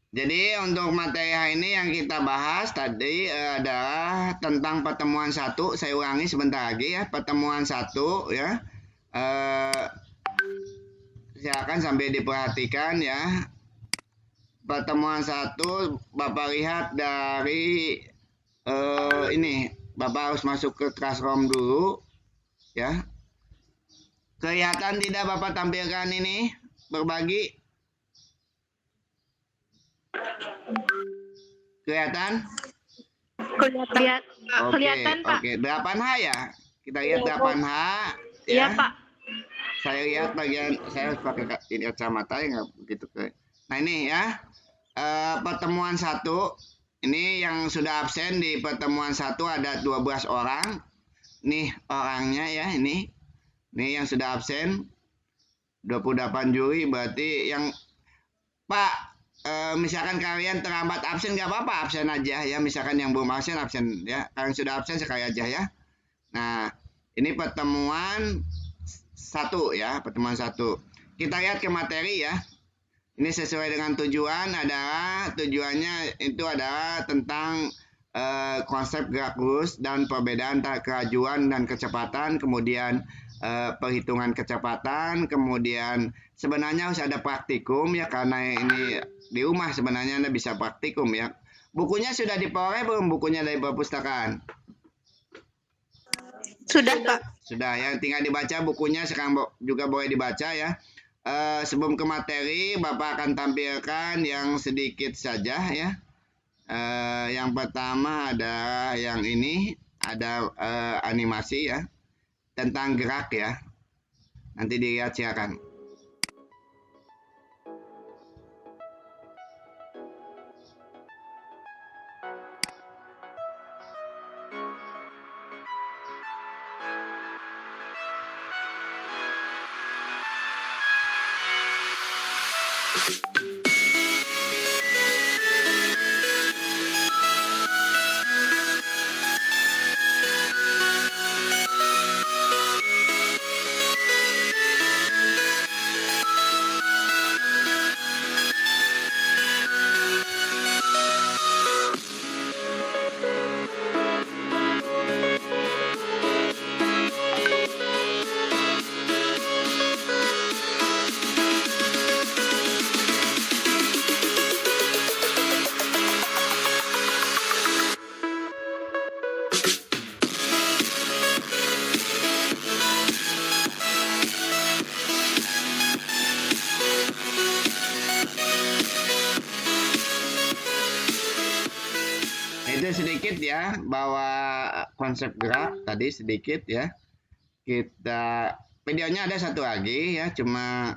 Jadi untuk materi hari ini yang kita bahas tadi adalah tentang pertemuan satu. Saya ulangi sebentar lagi ya, pertemuan satu ya. Silakan sambil diperhatikan ya. Pertemuan satu, Bapak lihat dari ini, Bapak harus masuk ke classroom dulu ya. Kelihatan tidak Bapak tampilkan ini berbagi? Kelihatan? Kelihatan. Kelihatan, Pak. Oke, 8H ya. Kita lihat 8H ya. Iya, Pak. Saya lihat bagian saya harus pakai ini kacamata ya nggak begitu ke. Nah ini ya pertemuan satu. Ini yang sudah absen di pertemuan satu ada 12 orang. Nih orangnya ya ini. Nih yang sudah absen 28 Juli berarti yang Pak misalkan kalian terlambat absen nggak apa-apa absen aja ya. Misalkan yang belum absen ya. Kalian sudah absen sekali aja ya. Nah ini pertemuan satu ya, pertemuan satu. Kita lihat ke materi ya. Ini sesuai dengan tujuan adalah tujuannya itu adalah tentang konsep gerak lurus dan perbedaan antara kelajuan dan kecepatan, kemudian perhitungan kecepatan, kemudian sebenarnya harus ada praktikum ya karena ini di rumah sebenarnya Anda bisa praktikum ya. Bukunya sudah diperoleh belum bukunya dari perpustakaan? Sudah, Pak. Sudah ya, tinggal dibaca bukunya sekarang juga boleh dibaca ya. Sebelum ke materi, Bapak akan tampilkan yang sedikit saja ya. Yang pertama ada yang ini, ada animasi ya tentang gerak ya. Nanti dilihat silakan. Itu sedikit ya bahwa konsep gerak tadi sedikit ya. Kita videonya ada satu lagi ya, cuma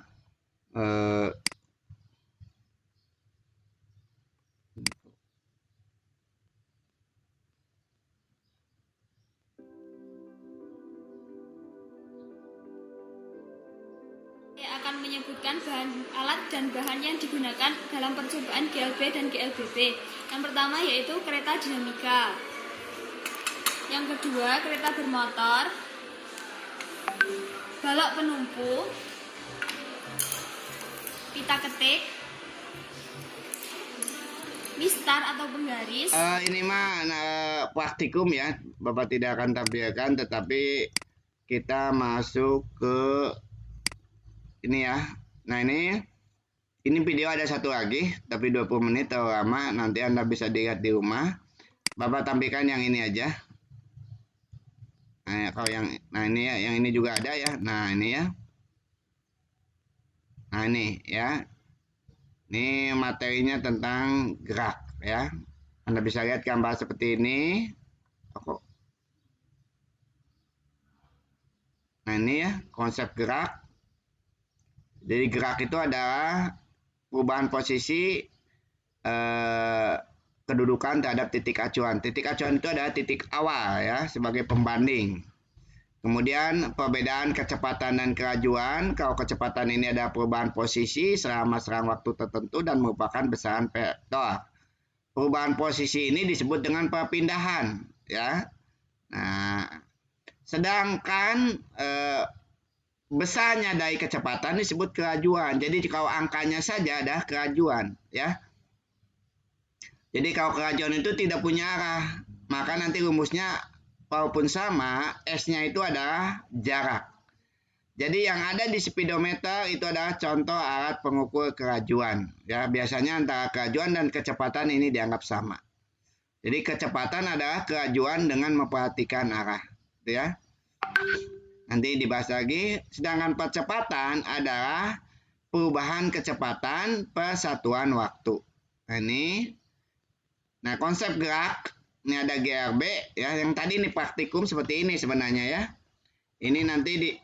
akan menyebutkan bahan alat dan bahan yang digunakan dalam percobaan GLB dan GLBB. Yang pertama yaitu kereta dinamika. Yang kedua kereta bermotor, balok penumpu, pita ketik, mistar atau penggaris. Ini mah praktikum ya, Bapak tidak akan tampilkan, tetapi kita masuk ke ini ya. Nah ini video ada satu lagi, tapi 20 menit terlalu lama. Nanti Anda bisa dilihat di rumah. Bapak tampilkan yang ini aja. Nah, kalau yang ini ya, yang ini juga ada ya. Nah ini ya. Nah ini ya. Ini materinya tentang gerak ya. Anda bisa lihat gambar seperti ini. Nah ini ya konsep gerak. Jadi gerak itu adalah perubahan posisi kedudukan terhadap titik acuan. Titik acuan itu adalah titik awal ya sebagai pembanding. Kemudian perbedaan kecepatan dan kelajuan. Kalau kecepatan ini ada perubahan posisi selama serang waktu tertentu dan merupakan besaran vektor. Perubahan posisi ini disebut dengan perpindahan ya. Nah, sedangkan besarnya dari kecepatan disebut kelajuan. Jadi kalau angkanya saja ada kelajuan ya. Jadi kalau kerajuan itu tidak punya arah, maka nanti rumusnya walaupun sama, S-nya itu adalah jarak. Jadi yang ada di speedometer itu adalah contoh alat pengukur kerajuan. Ya, biasanya antara kerajuan dan kecepatan ini dianggap sama. Jadi kecepatan adalah kerajuan dengan memperhatikan arah, gitu ya. Nanti dibahas lagi. Sedangkan percepatan adalah perubahan kecepatan per satuan waktu. Nah, konsep gerak ini ada GRB ya. Yang tadi ini praktikum seperti ini sebenarnya ya. Ini nanti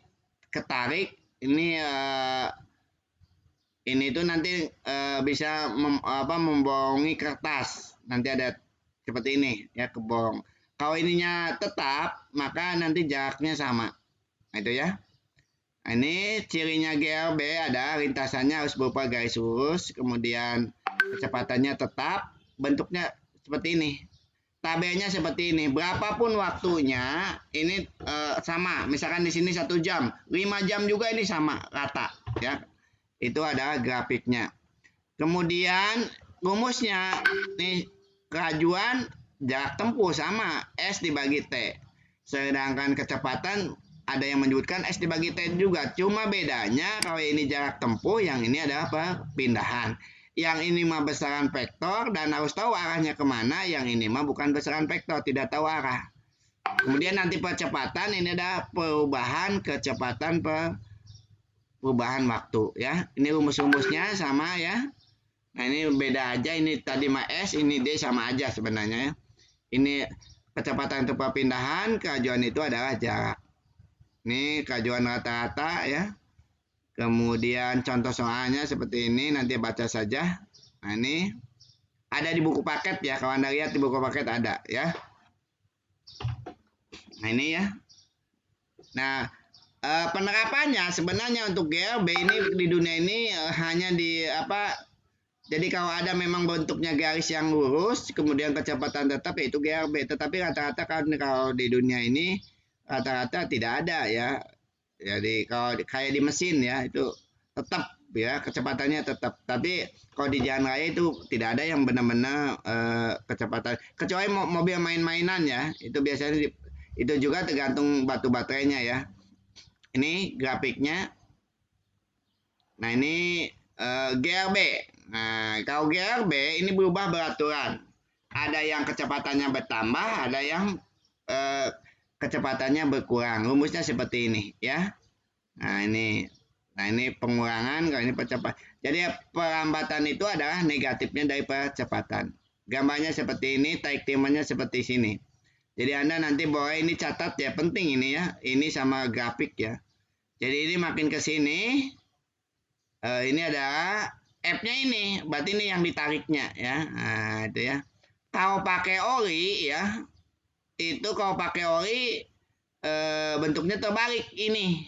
ketarik ini tuh nanti bisa membohongi kertas. Nanti ada seperti ini ya, kebohong. Kalau ininya tetap, maka nanti jaraknya sama. Nah, itu ya. Nah, ini cirinya GRB ada lintasannya harus berupa garis lurus, kemudian kecepatannya tetap, bentuknya seperti ini. Tabelnya seperti ini. Berapapun waktunya ini sama. Misalkan di sini 1 jam, 5 jam juga ini sama rata ya. Itu adalah grafiknya. Kemudian rumusnya nih, kerajuan jarak tempuh sama S dibagi T. Sedangkan kecepatan ada yang menyebutkan S dibagi T juga. Cuma bedanya kalau ini jarak tempuh, yang ini adalah perpindahan. Yang ini mah besaran vektor dan harus tahu arahnya kemana. Yang ini mah bukan besaran vektor, tidak tahu arah. Kemudian nanti percepatan ini ada perubahan kecepatan perubahan waktu ya. Ini rumus-rumusnya sama ya. Nah, ini beda aja. Ini tadi mah S, ini D sama aja sebenarnya ya. Ini kecepatan untuk perpindahan, kerajuan itu adalah jarak. Ini kerajuan rata-rata ya. Kemudian contoh soalnya seperti ini, nanti baca saja. Nah, ini ada di buku paket ya. Kalau Anda lihat di buku paket ada ya. Nah, ini ya. Nah, penerapannya sebenarnya untuk GRB ini di dunia ini hanya di jadi kalau ada memang bentuknya garis yang lurus, kemudian kecepatan tetap, yaitu GRB. Tetapi rata-rata kan kalau di dunia ini rata-rata tidak ada ya. Jadi kalau kayak di mesin ya, itu tetap ya, kecepatannya tetap. Tapi kalau di jalan raya itu tidak ada yang benar-benar kecepatan. Kecuali mobil main-mainan ya, itu biasanya itu juga tergantung batu baterainya ya. Ini grafiknya. Nah, ini GRB. Nah, kalau GRB ini berubah beraturan. Ada yang kecepatannya bertambah, ada yang kecepatannya berkurang. Rumusnya seperti ini ya. Nah, ini pengurangan, kalau ini percepatan. Jadi perlambatan itu adalah negatifnya dari percepatan. Gambarnya seperti ini, time timernya seperti sini. Jadi Anda nanti boleh ini catat ya, penting ini ya. Ini sama grafik ya. Jadi ini makin ke sini, ini adalah F-nya ini, berarti ini yang ditariknya ya. Nah, itu ya. Kalau pakai oli ya, itu kalau pakai oli bentuknya terbalik ini.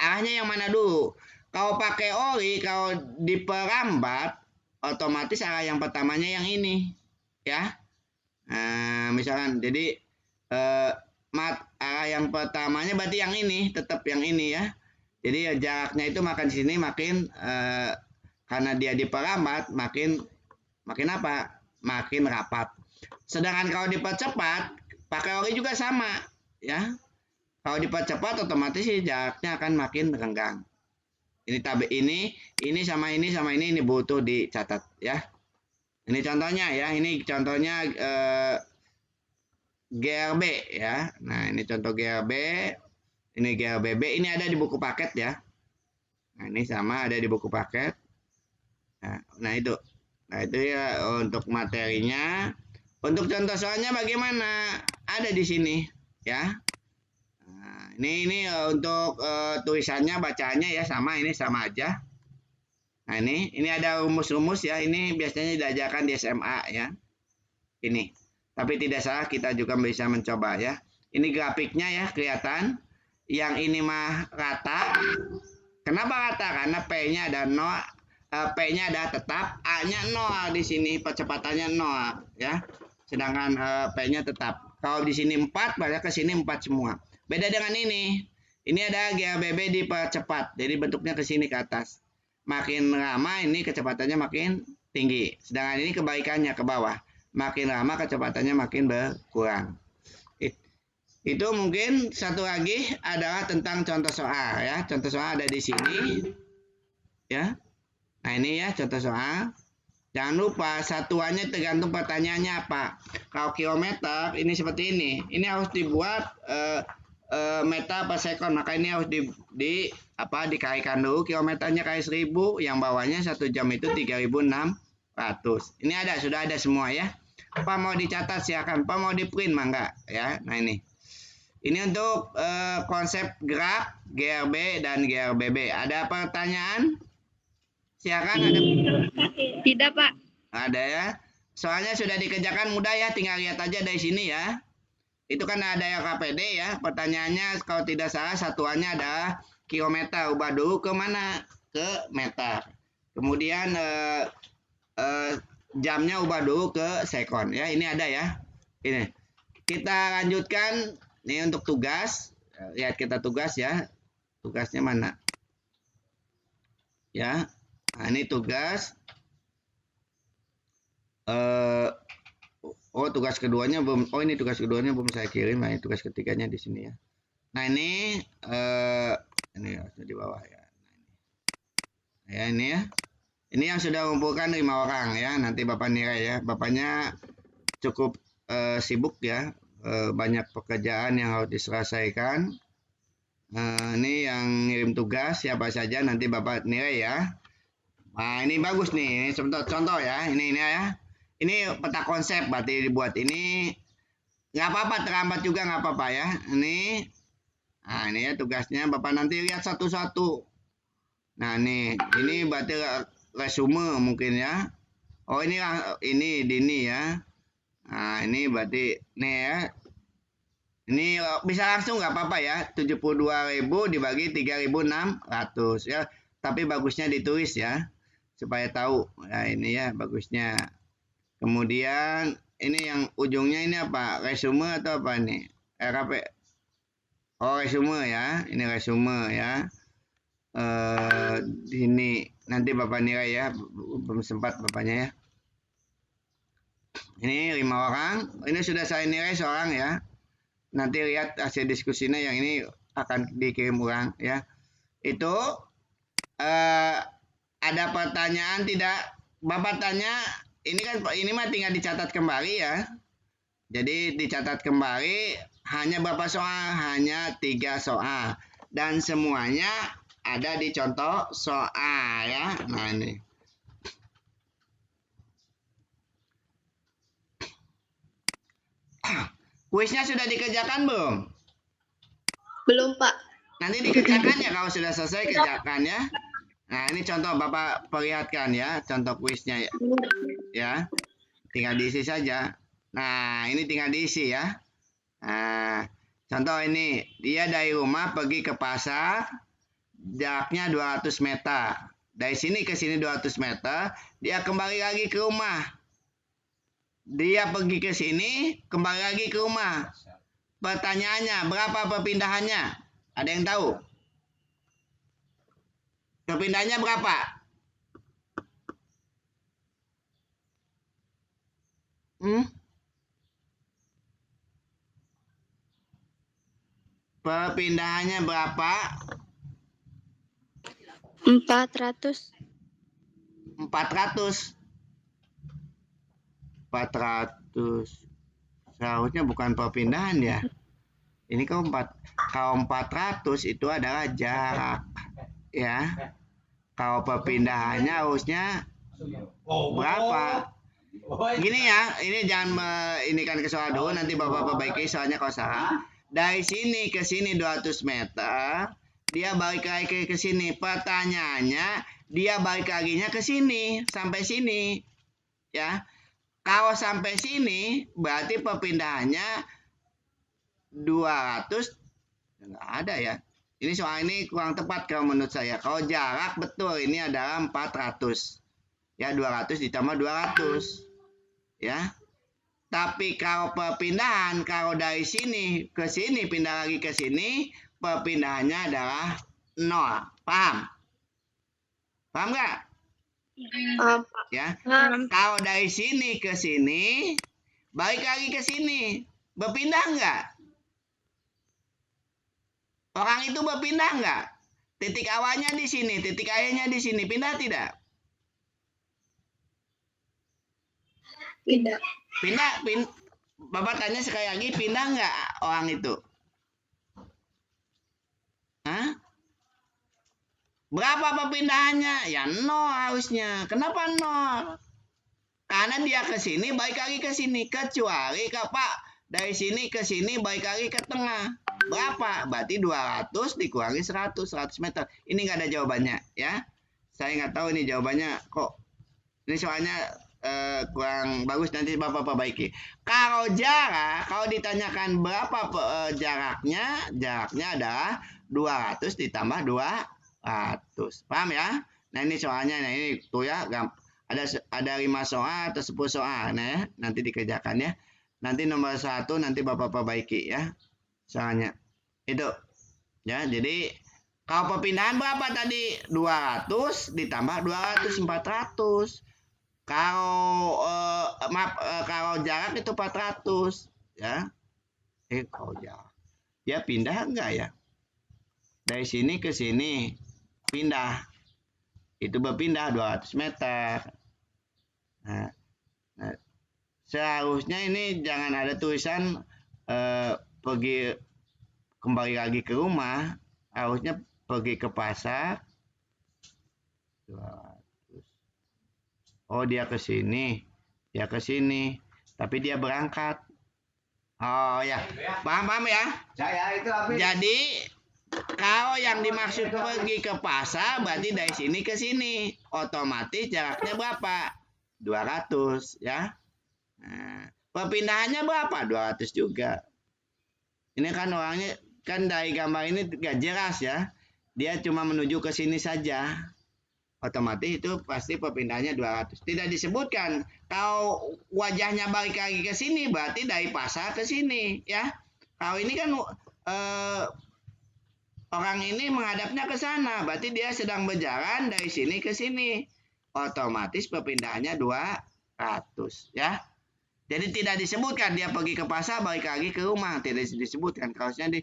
Arahnya yang mana dulu? Kalau pakai oli, kalau diperambat, otomatis arah yang pertamanya yang ini, ya. Nah, misalkan, jadi arah yang pertamanya berarti yang ini, tetap yang ini ya. Jadi jaraknya itu makin di sini makin karena dia diperambat makin apa? Makin rapat. Sedangkan kalau dipercepat, pakai oli juga sama, ya. Kalau dipercepat otomatis jaraknya akan makin renggang. Ini tabel ini sama ini butuh dicatat ya. Ini contohnya ya, ini contohnya GRB ya. Nah, ini contoh GRB, ini GRBB, ini ada di buku paket ya. Nah, ini sama ada di buku paket. Nah itu ya untuk materinya. Untuk contoh soalnya bagaimana? Ada di sini ya. Ini untuk tulisannya, bacaannya ya sama, ini sama aja. Nah, ini ada rumus-rumus ya. Ini biasanya diajarkan di SMA ya. Ini. Tapi tidak salah, kita juga bisa mencoba ya. Ini grafiknya ya, kelihatan. Yang ini mah rata. Kenapa rata? Karena P-nya ada 0, P-nya ada tetap, A-nya 0 di sini, percepatannya 0 ya. Sedangkan P-nya tetap. Kalau di sini 4, pada ke sini 4 semua. Beda dengan ini. Ini ada GRBB dipercepat. Jadi bentuknya ke sini ke atas. Makin lama ini kecepatannya makin tinggi. Sedangkan ini kebalikannya ke bawah. makin lama kecepatannya makin berkurang. Itu mungkin satu lagi adalah tentang contoh soal ya. Contoh soal ada di sini ya. Nah ini ya contoh soal. Jangan lupa satuannya tergantung pertanyaannya apa. Kalau kilometer ini seperti ini. Ini harus dibuat meter per second. Maka ini harus dikalikan dulu. Kilometernya kali 1000. Yang bawahnya 1 jam itu 3600. Ini sudah ada semua ya. Apa mau dicatat silakan. Apa mau di print mangga ya. Nah ini. Ini untuk konsep gerak, GRB, dan GRBB. Ada pertanyaan? Silakan. Ada? Tidak, Pak. Ada ya. Soalnya sudah dikerjakan mudah ya. Tinggal lihat aja dari sini ya. Itu kan ada LKPD ya. Pertanyaannya kalau tidak salah satuannya adalah kilometer. Ubah dulu ke mana? Ke meter. Kemudian jamnya ubah dulu ke sekon ya. Ini ada ya. Ini. Kita lanjutkan. Ini untuk tugas. Lihat kita tugas ya. Tugasnya mana? Ya. Nah, ini tugas. Tugas keduanya belum. Oh, ini tugas keduanya belum saya kirim. Nah, ini tugas ketiganya di sini ya. Nah, ini harusnya di bawah ya. Nah, ya ini ya. Ini yang sudah mengumpulkan 5 orang ya. Nanti Bapak nilai ya. Bapaknya cukup sibuk ya. Banyak pekerjaan yang harus diselesaikan. Ini yang ngirim tugas siapa saja nanti Bapak nilai ya. Nah ini bagus nih, contoh ya. Ini ya. Ini peta konsep berarti dibuat ini. Nggak apa-apa terlambat juga nggak apa-apa ya. Ini. Nah ini ya tugasnya Bapak nanti lihat satu-satu. Nah ini berarti resume mungkin ya. Oh ini Dini ya. Nah ini berarti nih ya. Ini bisa langsung nggak apa-apa ya. 72.000 dibagi 3.600 ya. Tapi bagusnya ditulis ya. Supaya tahu. Nah ini ya bagusnya. Kemudian ini yang ujungnya ini apa? Resume atau apa nih? RKP. Oh resume ya. Ini resume ya. Ini nanti Bapak nilai ya. Belum sempat Bapaknya ya. Ini 5 orang. Ini sudah saya nilai seorang ya. Nanti lihat hasil diskusinya yang ini akan dikirim ulang ya. Itu ada pertanyaan tidak? Bapak tanya, ini mah tinggal dicatat kembali ya. Jadi dicatat kembali hanya berapa soal? Hanya 3 soal. Dan semuanya ada di contoh soal ya. Nah ini. Kuisnya sudah dikerjakan belum? Belum, Pak. Nanti dikerjakan ya kalau sudah selesai kerjakan ya. Nah ini contoh Bapak perlihatkan ya. Contoh kuisnya ya. Tinggal diisi saja. Nah ini tinggal diisi ya. Nah contoh ini. Dia dari rumah pergi ke pasar. Jaraknya 200 meter. Dari sini ke sini 200 meter. Dia kembali lagi ke rumah. Dia pergi ke sini, kembali lagi ke rumah. Pertanyaannya, berapa perpindahannya? Ada yang tahu? Perpindahannya berapa? Perpindahannya berapa? 400. 400. Seharusnya bukan perpindahan ya. Ini kalau 400 itu adalah jarak ya. Kalau perpindahannya harusnya berapa? Gini ya, ini jangan ini kan ke soal dulu, nanti Bapak perbaiki soalnya kalau salah. Dari sini ke sini 200 meter, dia balik lagi ke sini. Pertanyaannya, dia balik laginya ke sini sampai sini ya. Kalau sampai sini berarti perpindahannya 200 nggak ada ya. Ini soal ini kurang tepat kalau menurut saya. Kalau jarak betul ini adalah 400. Ya 200 ditambah 200. Ya. Tapi kalau perpindahan kalau dari sini ke sini pindah lagi ke sini perpindahannya adalah 0. Paham? Paham nggak? Pak. Ya. Paham. Kalau dari sini ke sini, balik lagi ke sini, berpindah nggak? Orang itu berpindah nggak? Titik awalnya di sini, titik akhirnya di sini, pindah tidak? Tidak. Pindah, Bapak tanya sekali lagi, pindah nggak orang itu? Hah? Berapa perpindahannya? Ya 0 harusnya. Kenapa 0? Karena dia ke sini, balik lagi ke sini. Kecuali Pak, dari sini ke sini, balik lagi ke tengah. Berapa? Berarti 200 dikurangi 100 meter. Ini nggak ada jawabannya, ya. Saya nggak tahu ini jawabannya kok. Ini soalnya kurang bagus, nanti Bapak perbaiki. Kalau jarak, kalau ditanyakan berapa jaraknya adalah 200 ditambah 200. Paham ya? Nah ini soalnya, nah ini tuh ya, ada 5 soal atau 10 soal, nah ya, nanti dikerjakan ya. Nanti nomor 1 nanti Bapak perbaiki ya, soalnya itu ya. Jadi kalau perpindahan berapa tadi? 200 ditambah 200, 400. Kalau kalau jarak itu 400 ya. Kalau jarak ya pindah enggak ya? Dari sini ke sini pindah, itu berpindah 200 meter. Nah, seharusnya ini jangan ada tulisan pergi kembali lagi ke rumah, harusnya pergi ke pasar. 200. Oh dia ke sini, tapi dia berangkat. Oh ya, paham ya? Saya itu habis. Jadi kalau yang dimaksud pergi ke pasar berarti dari sini ke sini, otomatis jaraknya berapa? 200 ya. Nah, perpindahannya berapa? 200 juga. Ini kan orangnya kan dari gambar ini gak jelas ya. Dia cuma menuju ke sini saja. Otomatis itu pasti perpindahannya 200. Tidak disebutkan. Kalau wajahnya balik lagi ke sini berarti dari pasar ke sini ya. Kalau ini kan orang ini menghadapnya ke sana, berarti dia sedang berjalan dari sini ke sini. Otomatis perpindahannya 200 ya. Jadi tidak disebutkan dia pergi ke pasar balik lagi ke rumah, tidak disebutkan. Harusnya di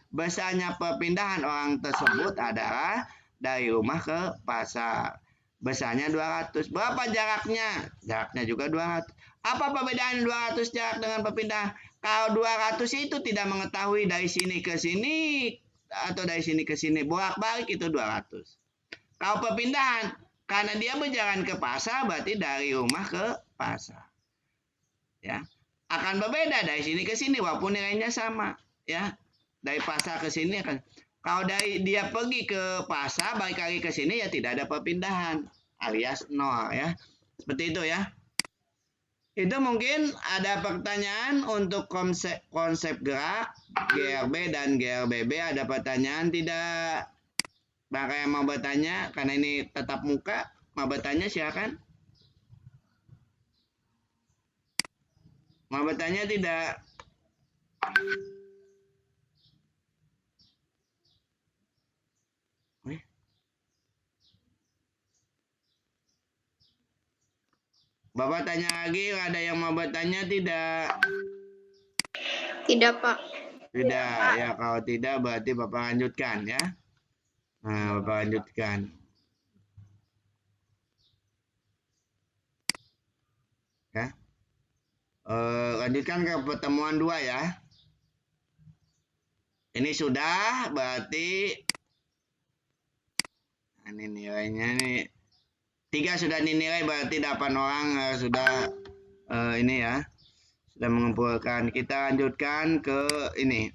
besarnya perpindahan orang tersebut adalah dari rumah ke pasar. Besarnya 200. Berapa jaraknya? Jaraknya juga 200. Apa perbedaan 200 jarak dengan perpindahan? Kalau 200 itu tidak mengetahui dari sini ke sini atau dari sini ke sini, bolak-balik itu 200. Kalau perpindahan, karena dia berjalan ke pasar berarti dari rumah ke pasar. Ya, akan berbeda dari sini ke sini walaupun nilainya sama ya. Dari pasar ke sini akan, kalau dari dia pergi ke pasar balik lagi ke sini ya tidak ada perpindahan alias 0 ya. Seperti itu ya. Itu mungkin ada pertanyaan untuk konsep gerak GRB dan GRBB, ada pertanyaan tidak? Bagi yang mau bertanya karena ini tetap muka, mau bertanya silakan. Mau bertanya tidak? Bapak tanya lagi, ada yang mau bertanya tidak? Tidak, Pak. Tidak, ya kalau tidak berarti Bapak lanjutkan ya. Nah, Bapak lanjutkan. Ya. Lanjutkan ke pertemuan 2 ya. Ini sudah berarti ini nilainya nih 3 sudah dinilai berarti 8 orang sudah ini ya, sudah mengumpulkan. Kita lanjutkan ke ini.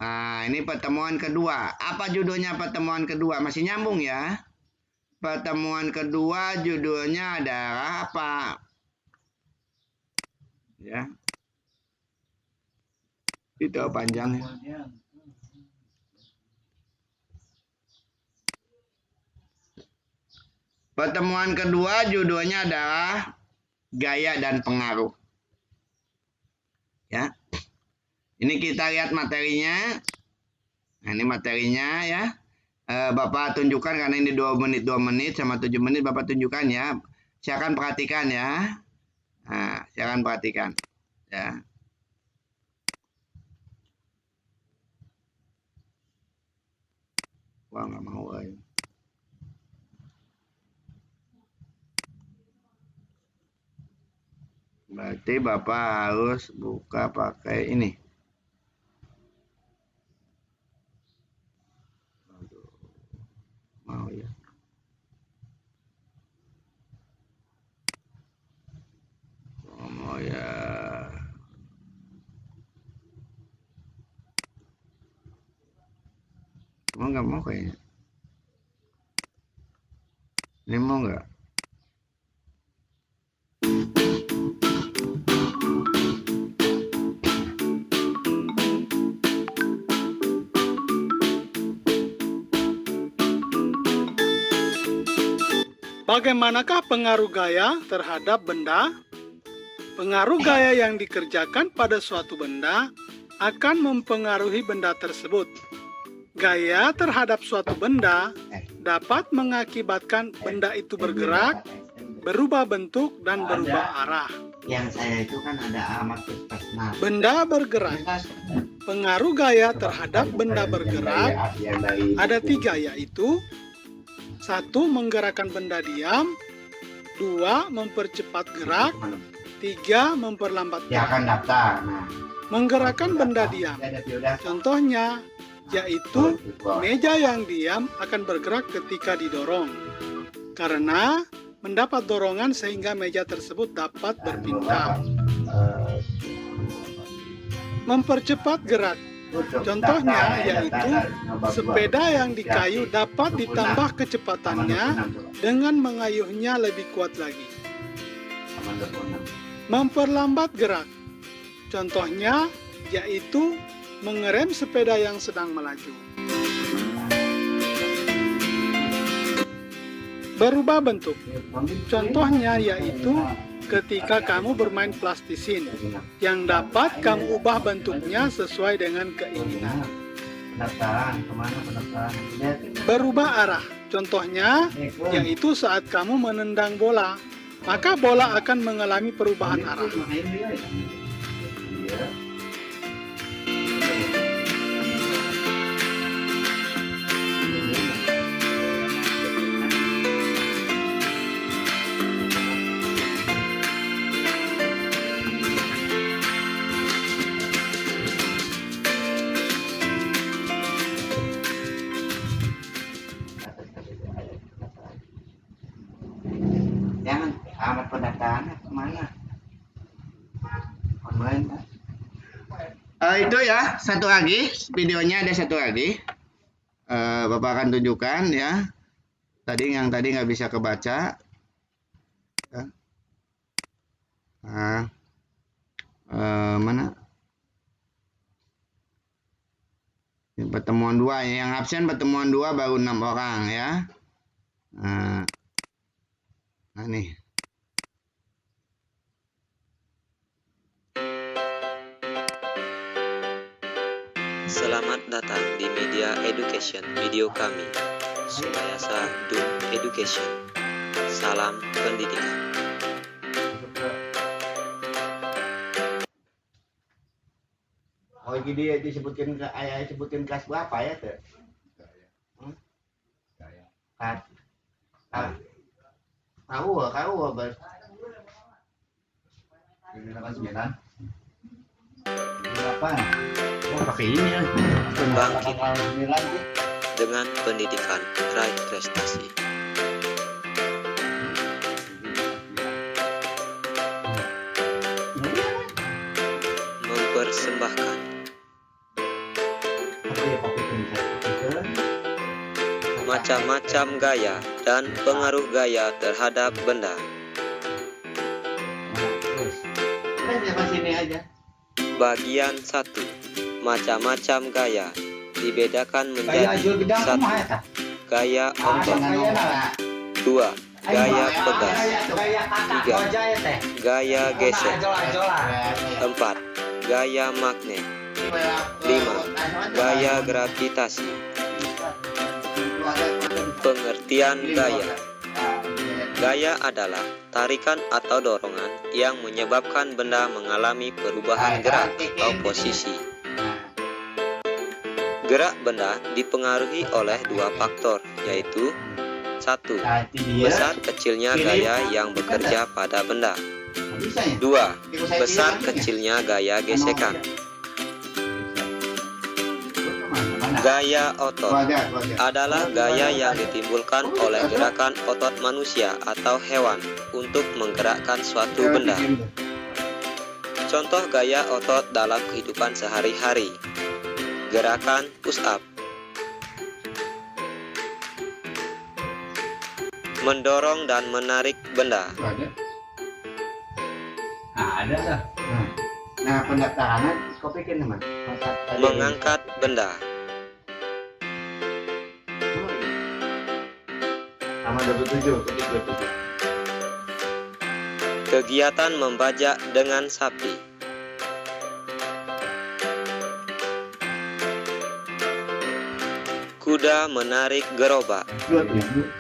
Nah, ini pertemuan kedua. Apa judulnya pertemuan kedua? Masih nyambung ya. Pertemuan kedua judulnya adalah apa? Ya. Itu panjangnya. Pertemuan kedua judulnya adalah gaya dan pengaruh. Ya. Ini kita lihat materinya. Nah, ini materinya ya. Bapak tunjukkan karena ini 2 menit sama 7 menit Bapak tunjukkan ya. Silakan perhatikan ya. Nah, silakan perhatikan ya. Wah, nggak mau. Berarti Bapak harus buka pakai ini. Aduh, mau ya. Mau ya. Mau nggak mau kayaknya. Ini mau nggak? Bagaimanakah pengaruh gaya terhadap benda? Pengaruh gaya yang dikerjakan pada suatu benda akan mempengaruhi benda tersebut. Gaya terhadap suatu benda dapat mengakibatkan benda itu bergerak, berubah bentuk, dan berubah arah. Yang saya itu kan ada alamat puskesmas. Benda bergerak. Pengaruh gaya terhadap benda bergerak ada 3, yaitu 1. Menggerakkan benda diam, 2. Mempercepat gerak, 3. Memperlambat Ya gerak. akan daftar. Nah, Menggerakkan benda diam, contohnya yaitu meja yang diam akan bergerak ketika didorong, karena mendapat dorongan sehingga meja tersebut dapat berpindah. Mempercepat gerak, contohnya yaitu sepeda yang di kayu dapat ditambah kecepatannya dengan mengayuhnya lebih kuat lagi. Memperlambat gerak, contohnya yaitu mengerem sepeda yang sedang melaju. Berubah bentuk, contohnya yaitu ketika kamu bermain plastisin yang dapat kamu ubah bentuknya sesuai dengan keinginan. Berubah arah, contohnya yaitu saat kamu menendang bola, maka bola akan mengalami perubahan arah. Jangan amat pendaftarannya kemana? Online. Itu ya, satu lagi videonya ada satu lagi. Bapak akan tunjukkan ya. Yang tadi nggak bisa kebaca. Ya. Nah, mana? Ini pertemuan 2, yang absen pertemuan 2 baru 6 orang ya. Nah nih. Selamat datang di Media Education video kami, Sumayasa Dun Education. Salam pendidikan. Oh jadi disebutkan ke ayah sebutin kelas berapa ya tuh? Tahu bos. Ini 9. Berapa? Pakai ini ya. Bangkit dengan pendidikan raih prestasi. Mempersembahkan macam-macam gaya dan pengaruh gaya terhadap benda. Bagian 1. Macam-macam gaya dibedakan menjadi 1. Gaya otot, 2. Gaya pegas, 3. Gaya geser, 4. Gaya magnet, 5. Gaya gravitasi, Pengertian gaya. Gaya adalah tarikan atau dorongan yang menyebabkan benda mengalami perubahan gerak atau posisi. Gerak benda dipengaruhi oleh dua faktor, yaitu 1. Besar kecilnya gaya yang bekerja pada benda. 2. Besar kecilnya gaya gesekan. Gaya otot adalah gaya yang ditimbulkan oleh gerakan otot manusia atau hewan untuk menggerakkan suatu benda. Contoh gaya otot dalam kehidupan sehari-hari: gerakan push up, mendorong dan menarik benda, Nah, pendaftarannya kau pikir nih, Mas? mengangkat benda, Sama 27, ketik 27. kegiatan membajak dengan sapi, kuda menarik gerobak, 27.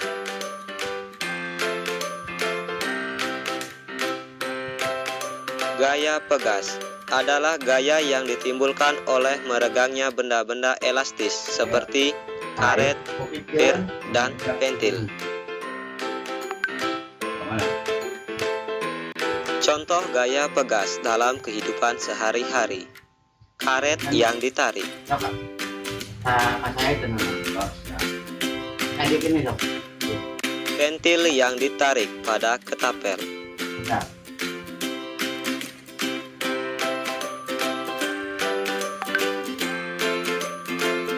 gaya pegas adalah gaya yang ditimbulkan oleh meregangnya benda-benda elastis seperti karet, pir, dan pentil. Contoh gaya pegas dalam kehidupan sehari-hari: karet yang ditarik, Pas saya tenang. Adik ini dong. pentil yang ditarik pada ketapel, Bentar.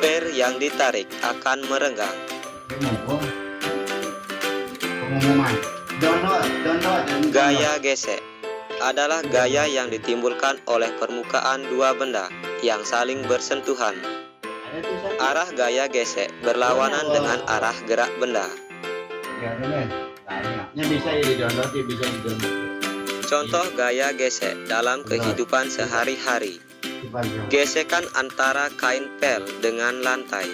per yang ditarik akan merenggang, Pengumuman. Download. gaya gesek adalah gaya yang ditimbulkan oleh permukaan dua benda yang saling bersentuhan. Arah gaya gesek berlawanan dengan arah gerak benda. Ini bisa di-download, bisa di-download. Contoh gaya gesek dalam kehidupan sehari-hari: gesekan antara kain pel dengan lantai,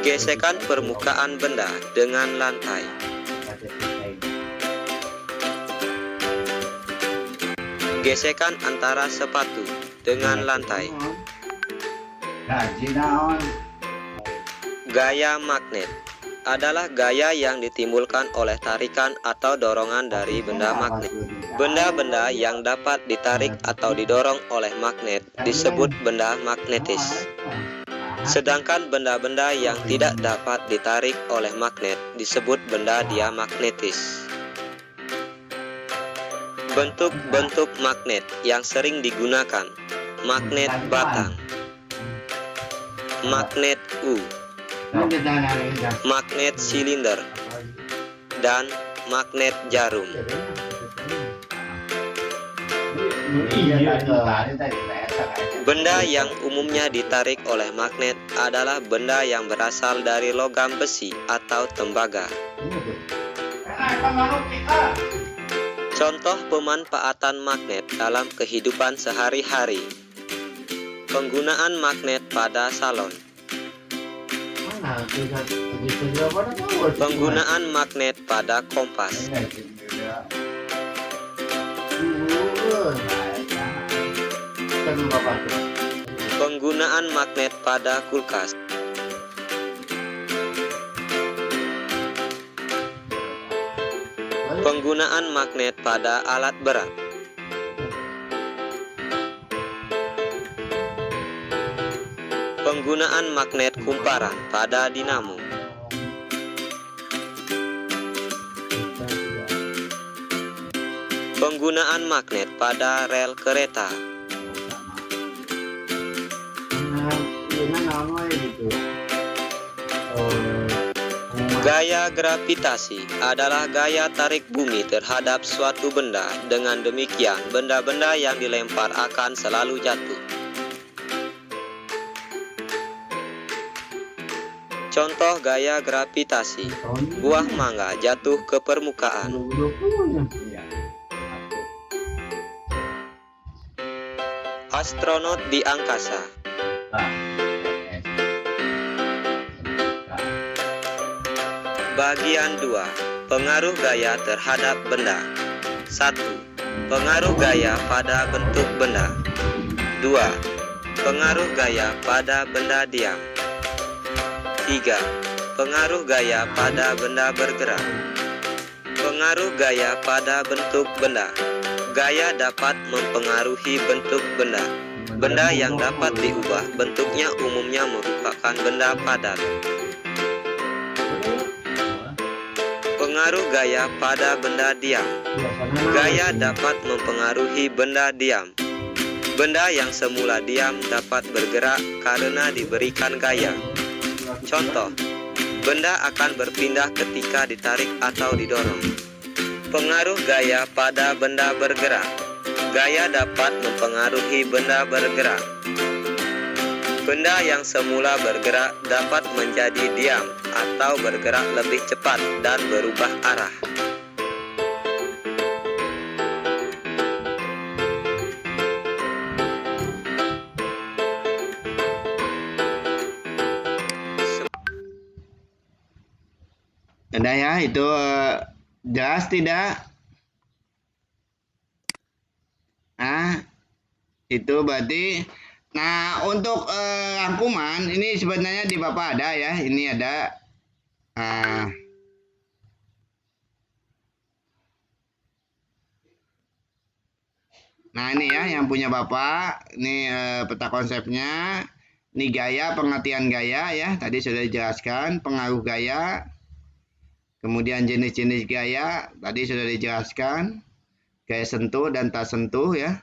gesekan permukaan benda dengan lantai, gesekan antara sepatu dengan lantai. Gaya magnet adalah gaya yang ditimbulkan oleh tarikan atau dorongan dari benda magnet. Benda-benda yang dapat ditarik atau didorong oleh magnet disebut benda magnetis. Sedangkan benda-benda yang tidak dapat ditarik oleh magnet disebut benda diamagnetis. Bentuk-bentuk magnet yang sering digunakan: magnet batang, magnet U, magnet silinder, dan magnet jarum. Benda yang umumnya ditarik oleh magnet adalah benda yang berasal dari logam besi atau tembaga. Contoh pemanfaatan magnet dalam kehidupan sehari-hari: penggunaan magnet pada salon, penggunaan magnet pada kompas, penggunaan magnet pada kulkas, penggunaan magnet pada alat berat, penggunaan magnet kumparan pada dinamo, penggunaan magnet pada rel kereta, gaya gravitasi adalah gaya tarik bumi terhadap suatu benda. Dengan demikian, benda-benda yang dilempar akan selalu jatuh. Contoh gaya gravitasi: buah mangga jatuh ke permukaan. Astronot di angkasa Bagian 2. Pengaruh gaya terhadap benda. 1. Pengaruh gaya pada bentuk benda. 2. Pengaruh gaya pada benda diam. 3. Pengaruh gaya pada benda bergerak. Pengaruh gaya pada bentuk benda. Gaya dapat mempengaruhi bentuk benda. Benda yang dapat diubah bentuknya umumnya merupakan benda padat. Pengaruh gaya pada benda diam. Gaya dapat mempengaruhi benda diam. Benda yang semula diam dapat bergerak karena diberikan gaya. Contoh, benda akan berpindah ketika ditarik atau didorong. Pengaruh gaya pada benda bergerak. Gaya dapat mempengaruhi benda bergerak. Benda yang semula bergerak dapat menjadi diam atau bergerak lebih cepat dan berubah arah. Ada ya, itu jelas tidak? Nah, itu berarti. Nah, untuk rangkuman ini sebenarnya di Bapak ada ya. Ini ada. Nah, ini ya yang punya Bapak. Ini peta konsepnya. Ini gaya, pengertian gaya ya. Tadi sudah dijelaskan pengaruh gaya. Kemudian jenis-jenis gaya tadi sudah dijelaskan. Gaya sentuh dan tak sentuh ya.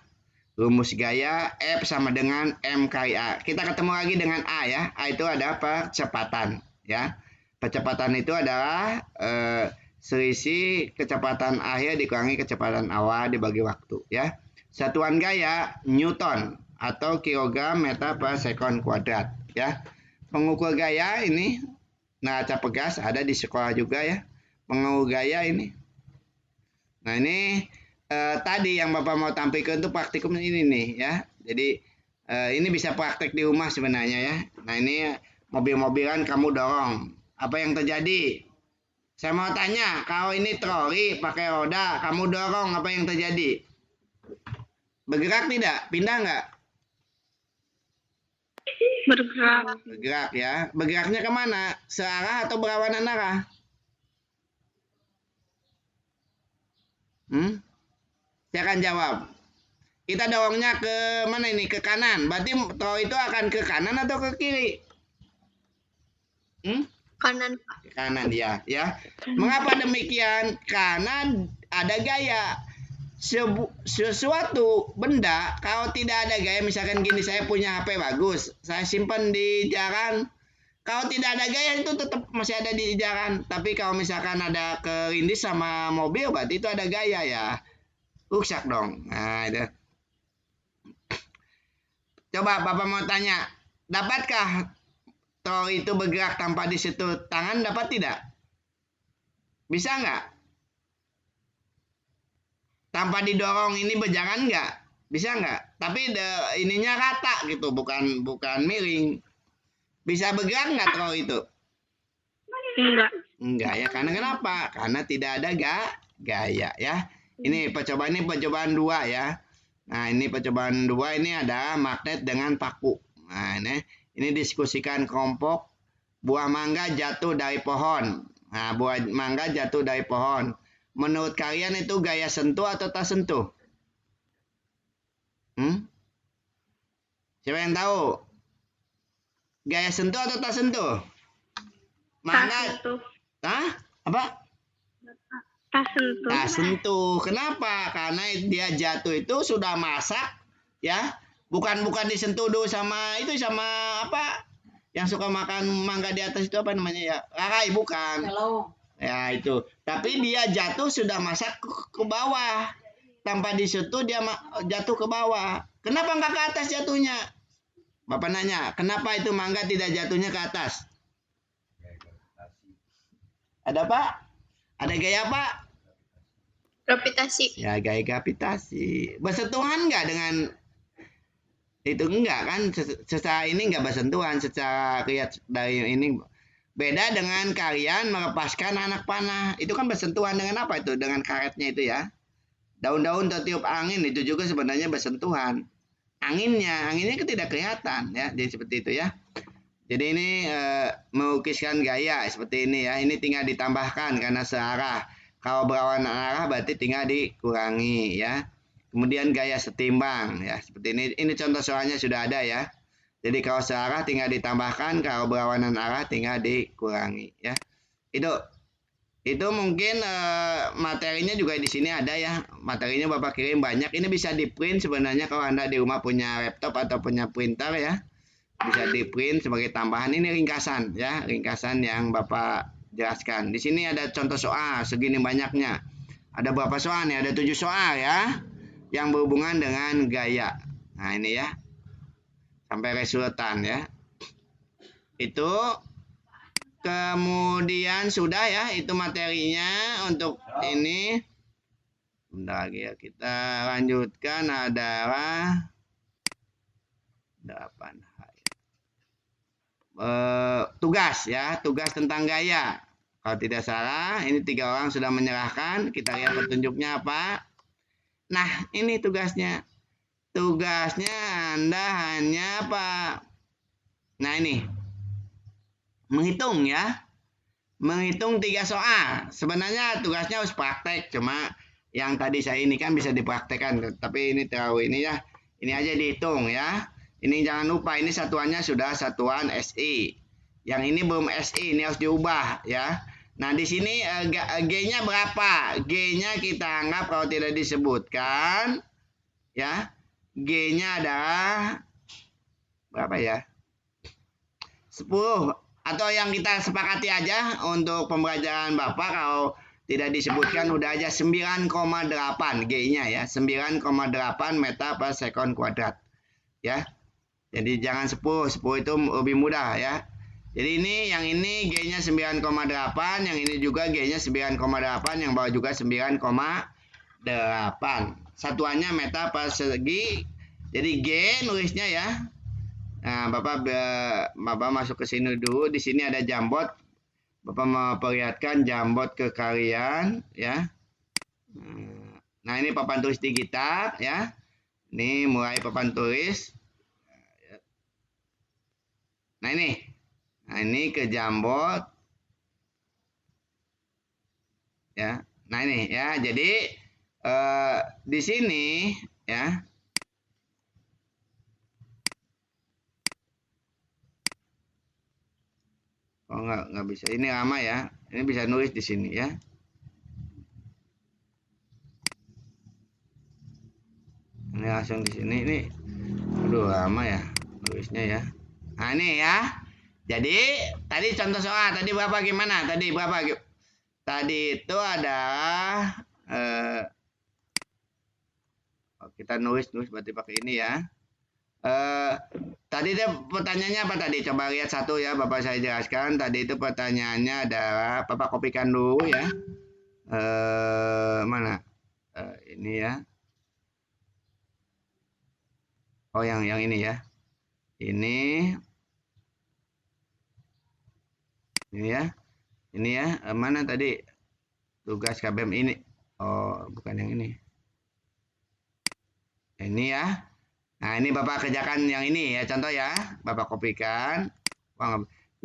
Rumus gaya F sama dengan M kali A. Kita ketemu lagi dengan A ya. A itu ada percepatan ya. Percepatan itu adalah selisih kecepatan akhir dikurangi kecepatan awal dibagi waktu ya. Satuan gaya Newton atau kilogram meter per sekon kuadrat ya. Pengukur gaya ini neraca pegas ada di sekolah juga ya. Pengukur gaya ini. Nah ini tadi yang Bapak mau tampilkan itu praktikum ini nih ya. Jadi ini bisa praktek di rumah sebenarnya ya. Nah ini mobil-mobilan kamu dorong. Apa yang terjadi? Saya mau tanya, kalau ini troli pakai roda, kamu dorong, apa yang terjadi? Bergerak tidak? Pindah nggak? Bergerak. Bergerak ya. Bergeraknya kemana? Searah atau berlawanan arah? Saya akan jawab. Kita dorongnya ke mana ini? Ke kanan. Berarti troli itu akan ke kanan atau ke kiri? Kanan. Ke kanan ya. Mengapa demikian? Karena ada gaya. Sesuatu benda kalau tidak ada gaya, misalkan gini, saya punya HP bagus, saya simpan di jalan, kalau tidak ada gaya itu tetap masih ada di jalan. Tapi kalau misalkan ada kerindis sama mobil, berarti itu ada gaya ya, rusak dong. Nah itu. Coba Bapak mau tanya, dapatkah troli itu bergerak tanpa disentuh tangan? Dapat tidak? Bisa nggak? Tanpa didorong ini berjalan nggak? Bisa nggak? Tapi ininya rata gitu, bukan miring. Bisa bergerak nggak troli itu? Enggak. Enggak ya, karena kenapa? Karena tidak ada gaya ya. Ini percobaan 2 ya. Nah ini percobaan 2 ini ada magnet dengan paku. Nah ini diskusikan kelompok buah mangga jatuh dari pohon. Nah buah mangga jatuh dari pohon. Menurut kalian itu gaya sentuh atau tak sentuh? Siapa yang tahu? Gaya sentuh atau tak sentuh? Mangga. Apa? Tak sentuh. Tak sentuh. Kenapa? Karena dia jatuh itu sudah masak, ya. Bukan disentuh dulu sama apa? Yang suka makan mangga di atas itu apa namanya ya? Rarai bukan. Halo. Ya itu. Tapi dia jatuh sudah masak ke bawah. Tanpa disentuh dia jatuh ke bawah. Kenapa nggak ke atas jatuhnya? Bapak nanya, kenapa itu mangga tidak jatuhnya ke atas? Ada Pak? Ada gaya Pak? Gravitasi. Ya gaya gravitasi. Bersentuhan nggak dengan Itu enggak kan, secara ini enggak bersentuhan, secara lihat dari ini beda dengan kalian melepaskan anak panah. Itu kan bersentuhan dengan apa itu? Dengan karetnya itu ya. Daun-daun tertiup angin itu juga sebenarnya bersentuhan. Anginnya kan tidak kelihatan ya. Jadi seperti itu ya. Jadi ini melukiskan gaya seperti ini ya. Ini tinggal ditambahkan karena searah. Kalau berlawanan arah berarti tinggal dikurangi ya. Kemudian gaya setimbang ya, seperti ini. Ini contoh soalnya sudah ada ya. Jadi kalau searah tinggal ditambahkan, kalau berlawanan arah tinggal dikurangi ya. Itu mungkin materinya juga di sini ada ya. Materinya Bapak kirim banyak. Ini bisa di-print sebenarnya kalau Anda di rumah punya laptop atau punya printer ya. Bisa di-print sebagai tambahan. Ini ringkasan ya, ringkasan yang Bapak jelaskan. Di sini ada contoh soal segini banyaknya. Ada berapa soal nih? Ada 7 soal ya, yang berhubungan dengan gaya. Nah ini ya, sampai resultan ya. Itu kemudian sudah ya, itu materinya untuk ini. Bentar lagi ya, kita lanjutkan adalah 8 tugas ya, tugas tentang gaya. Kalau tidak salah, ini 3 orang sudah menyerahkan. Kita lihat petunjuknya apa. Nah, ini tugasnya. Tugasnya Anda hanya apa? Nah, ini. Menghitung ya. Menghitung 3 soal. Sebenarnya tugasnya harus praktek. Cuma yang tadi saya ini kan bisa dipraktekkan. Tapi ini terlalu ini ya. Ini aja dihitung ya. Ini jangan lupa, ini satuannya sudah satuan SI. Yang ini belum SI, ini harus diubah ya. Nah, di sini G-nya berapa? G-nya kita anggap kalau tidak disebutkan ya. G-nya adalah berapa ya? 10. Atau yang kita sepakati aja untuk pembelajaran Bapak, kalau tidak disebutkan udah aja 9,8 G-nya ya. 9,8 meter per sekon kuadrat ya. Jadi jangan 10 itu lebih mudah ya. Jadi ini yang ini G-nya 9,8, yang ini juga G-nya 9,8, yang bawah juga 9,8. Satuannya meter persegi. Jadi G nulisnya ya. Nah, Bapak masuk ke sini dulu. Di sini ada jambot. Bapak memperlihatkan jambot ke kalian ya. Nah, ini papan tulis digital ya. Ini mulai papan tulis. Nah ini ke jambot ya. Nah ini ya, jadi di sini ya, oh nggak bisa, ini lama ya, ini bisa nulis di sini ya. Ini langsung di sini, ini aduh lama ya nulisnya ya. Nah ini ya. Jadi tadi contoh soal tadi berapa gimana? Tadi berapa? Tadi itu adalah kita nulis berarti pakai ini ya. Tadi itu pertanyaannya apa tadi? Coba lihat satu ya, Bapak saya jelaskan. Tadi itu pertanyaannya adalah, Bapak kopikan dulu ya. Mana? Ini ya. Oh yang ini ya. Ini ya. Ini ya. Mana tadi tugas KBM ini? Oh, bukan yang ini. Ini ya. Nah, ini Bapak kerjakan yang ini ya, contoh ya. Bapak kopikan. 600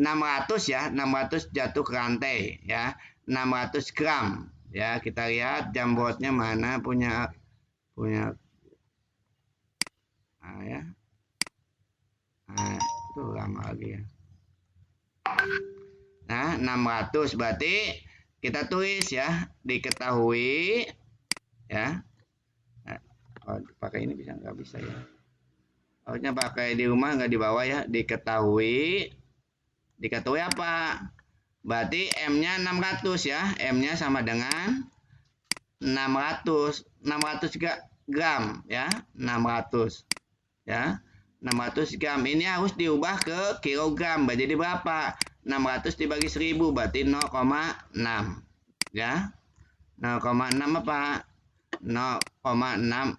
ya, 600 jatuh ke rantai ya. 600 gram ya. Kita lihat jambotnya mana, punya nah ya. Nah, itu lama lagi ya. Nah, 600 berarti kita tulis ya, diketahui ya. Nah, oh, pakai ini bisa nggak bisa ya? Harusnya pakai di rumah, nggak di bawah ya. Diketahui apa? Berarti M-nya 600 ya. M-nya sama dengan 600 gram ya. 600 ya. 600 gram ini harus diubah ke kilogram. Jadi berapa? 600 dibagi 1000 berarti 0,6 ya. 0,6 apa? 0,6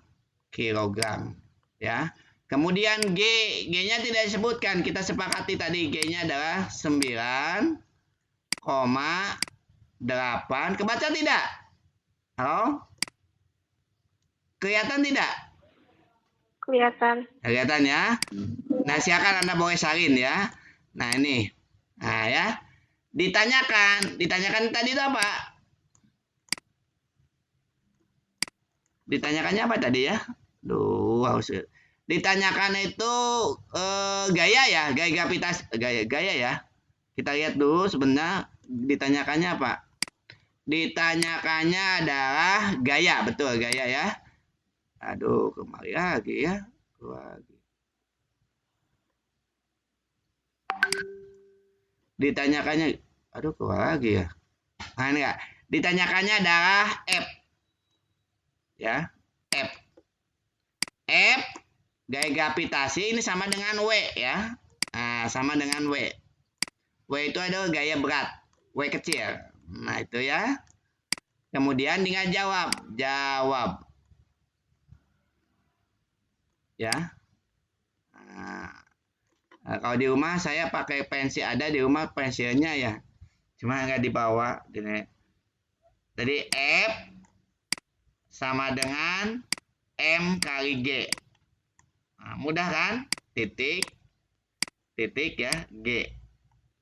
kilogram ya. Kemudian G-nya tidak disebutkan. Kita sepakati tadi G-nya adalah 9,8. Kebaca tidak? Halo? Kelihatan tidak? Kelihatan. Kelihatan ya? Nah, silakan Anda boleh salin ya. Nah, ini. Nah, ya. Ditanyakan tadi itu apa? Ditanyakannya apa tadi ya? Ditanyakan itu gaya ya, gaya ya. Kita lihat dulu sebenarnya ditanyakannya apa? Ditanyakannya adalah gaya, betul gaya ya. Aduh, kembali lagi ya. Ditanyakannya, aduh keluar lagi ya. Nah, enggak. Ditanyakannya adalah F. Ya, F. F gaya gravitasi ini sama dengan W ya. Nah, sama dengan W. W itu adalah gaya berat, W kecil. Nah, itu ya. Kemudian dengan jawab. Ya. Nah, kalau di rumah saya pakai pensil, ada di rumah pensilnya ya. Cuma nggak dibawa. Jadi F sama dengan M kali G. Nah, mudah kan? Titik ya, G.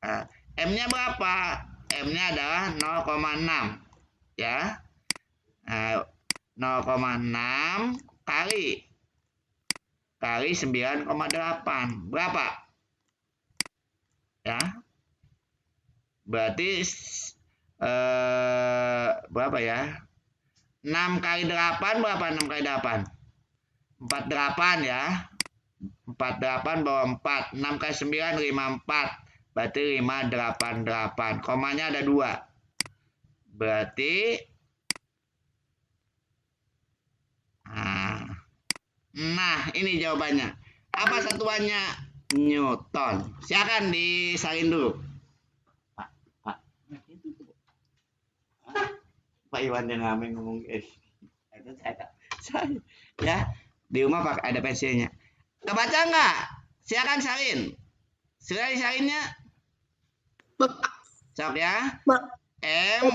Nah, M-nya berapa? M-nya adalah 0,6 ya. Nah, 0,6 kali 9,8 berapa? Ya. Berarti berapa ya? 6 kali 8 berapa? 6 kali 8? 48 ya. 48 bawah 4. 6 kali 9 54. Berarti 588. Komanya ada 2. Berarti nah, ini jawabannya. Apa satuannya? Newton. Silakan disalin dulu. Pak Iwan yang ngamen ngomong saya ya, di rumah pakai ada pensilnya. Kebaca nggak? Silakan salin. Sudah disalinnya? Bapak. Sok ya. Bapak. M.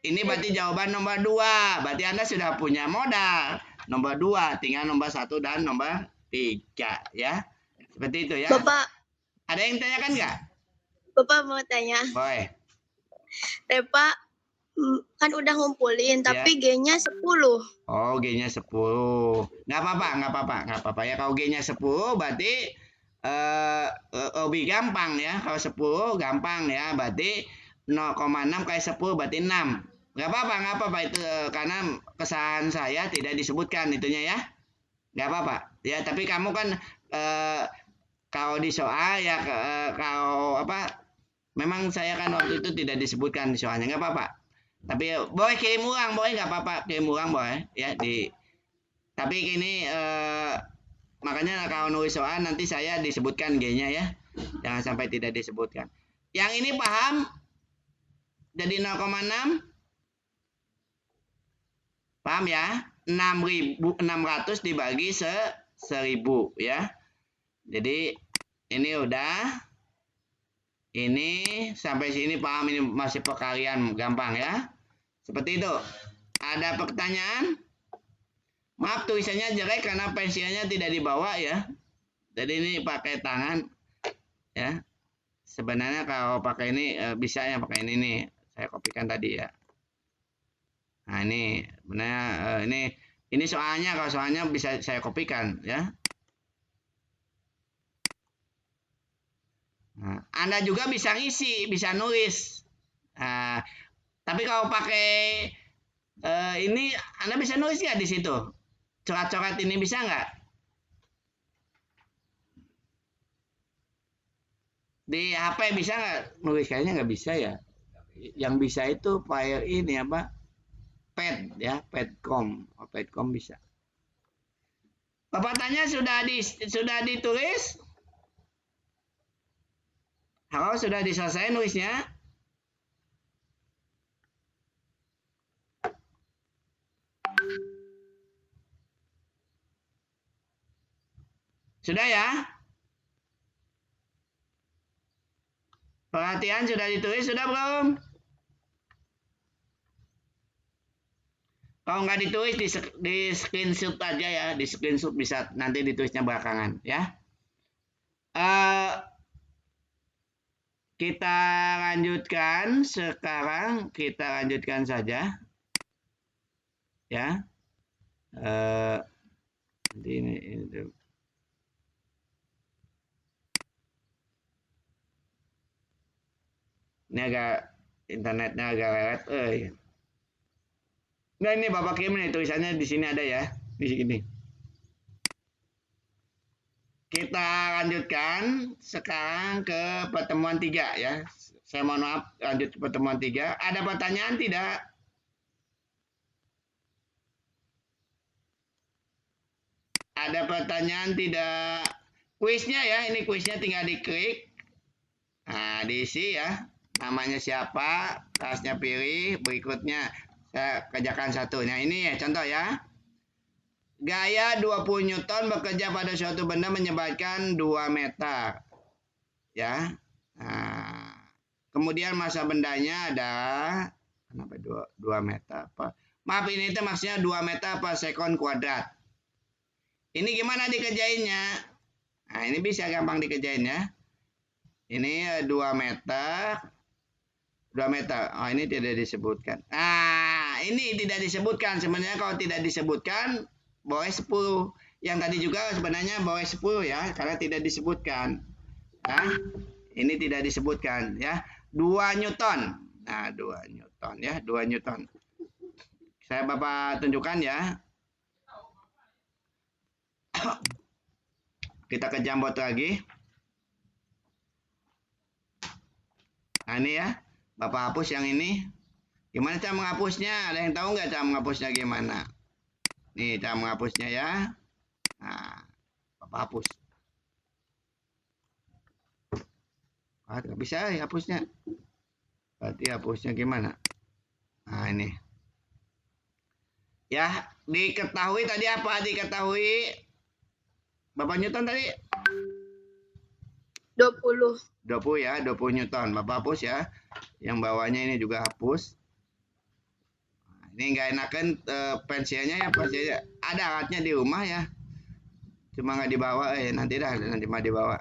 Ini berarti jawaban nomor 2. Berarti Anda sudah punya modal. Nomor 2, tinggal nomor 1 dan nomor 3 ya. Seperti itu ya. Bapak. Ada yang tanyakan nggak? Bapak mau tanya. Boleh. Repa kan udah ngumpulin, tapi G-nya 10. Oh, G-nya 10. Nggak apa-apa ya. Kalau G-nya 10 berarti lebih gampang ya. Kalau 10 gampang ya. Berarti 0,6 kali 10 berarti 6. Nggak apa-apa itu karena kesalahan saya tidak disebutkan itunya ya. Nggak apa-apa. Ya, tapi kamu kan kalau di soal ya kalau apa memang saya kan waktu itu tidak disebutkan di soalnya, nggak apa-apa. Tapi boleh kirim ulang, boleh nggak apa-apa, kirim ulang boleh ya tapi ini makanya kalau nulis soal nanti saya disebutkan G-nya ya. Jangan sampai tidak disebutkan. Yang ini paham? Jadi 0,6 paham ya? 600 dibagi 1000 ya. Jadi ini udah. Ini sampai sini paham, ini masih perkalian gampang ya. Seperti itu. Ada pertanyaan? Maaf tulisannya jelek karena pensilnya tidak dibawa ya. Jadi ini pakai tangan ya. Sebenarnya kalau pakai ini bisa ya pakai ini nih. Saya kopikan tadi ya. Nah ini sebenarnya ini soalnya, kalau soalnya bisa saya kopikan ya. Nah, Anda juga bisa ngisi, bisa nulis. Nah, tapi kalau pakai ini Anda bisa nulis nggak di situ? Coret-coret ini bisa nggak? Di HP bisa nggak nulis? Kayaknya nggak bisa ya. Yang bisa itu file ini apa? Pad ya, Padcom bisa. Bapak tanya sudah ditulis? Halo, sudah diselesai nulisnya? Sudah ya? Perhatian sudah ditulis, sudah belum? Kalau nggak ditulis di screenshot aja ya, di screenshot bisa nanti ditulisnya belakangan ya. Kita lanjutkan sekarang, kita lanjutkan saja ya. Nanti ini agak internetnya agak lewat. Nah ini Bapak kirim nih tulisannya di sini ada ya, di sini. Kita lanjutkan sekarang ke pertemuan 3 ya. Saya mohon maaf, lanjut ke pertemuan 3. Ada pertanyaan tidak? Ada pertanyaan tidak? Kuisnya ya, ini kuisnya tinggal diklik. Nah, diisi ya. Namanya siapa, kelasnya pilih, berikutnya saya kerjakan satu. Nah, ini ya contoh ya. Gaya 20 Newton bekerja pada suatu benda menyebabkan 2 meter. Ya. Nah, kemudian massa bendanya ada kenapa 2 meter apa? Maaf, ini itu maksudnya 2 meter per sekon kuadrat. Ini gimana dikerjainnya? Nah, ini bisa gampang dikerjain ya. Ini 2 meter. 2 meter. Oh, ini tidak disebutkan. Nah, ini tidak disebutkan. Sebenarnya kalau tidak disebutkan boleh 10. Yang tadi juga sebenarnya boleh 10 ya, karena tidak disebutkan. Nah, ini tidak disebutkan ya. 2 Newton. Nah, 2 Newton ya, 2 Newton. Saya Bapak tunjukkan ya. Kita ke Jamboard lagi. Nah, ini ya. Bapak hapus yang ini. Gimana cara menghapusnya? Ada yang tahu nggak cara menghapusnya gimana? Nih cara menghapusnya ya. Nah, Bapak hapus. Nggak bisa ya hapusnya. Berarti hapusnya gimana? Nah, ini. Ya, diketahui tadi apa? Diketahui Bapak Newton tadi? 20. 20 ya, 20 Newton. Bapak hapus ya. Yang bawahnya ini juga hapus. Nah, ini nggak enakan pensilnya ya, pensilnya. Ada alatnya di rumah ya. Cuma nggak dibawa, nanti mah dibawa.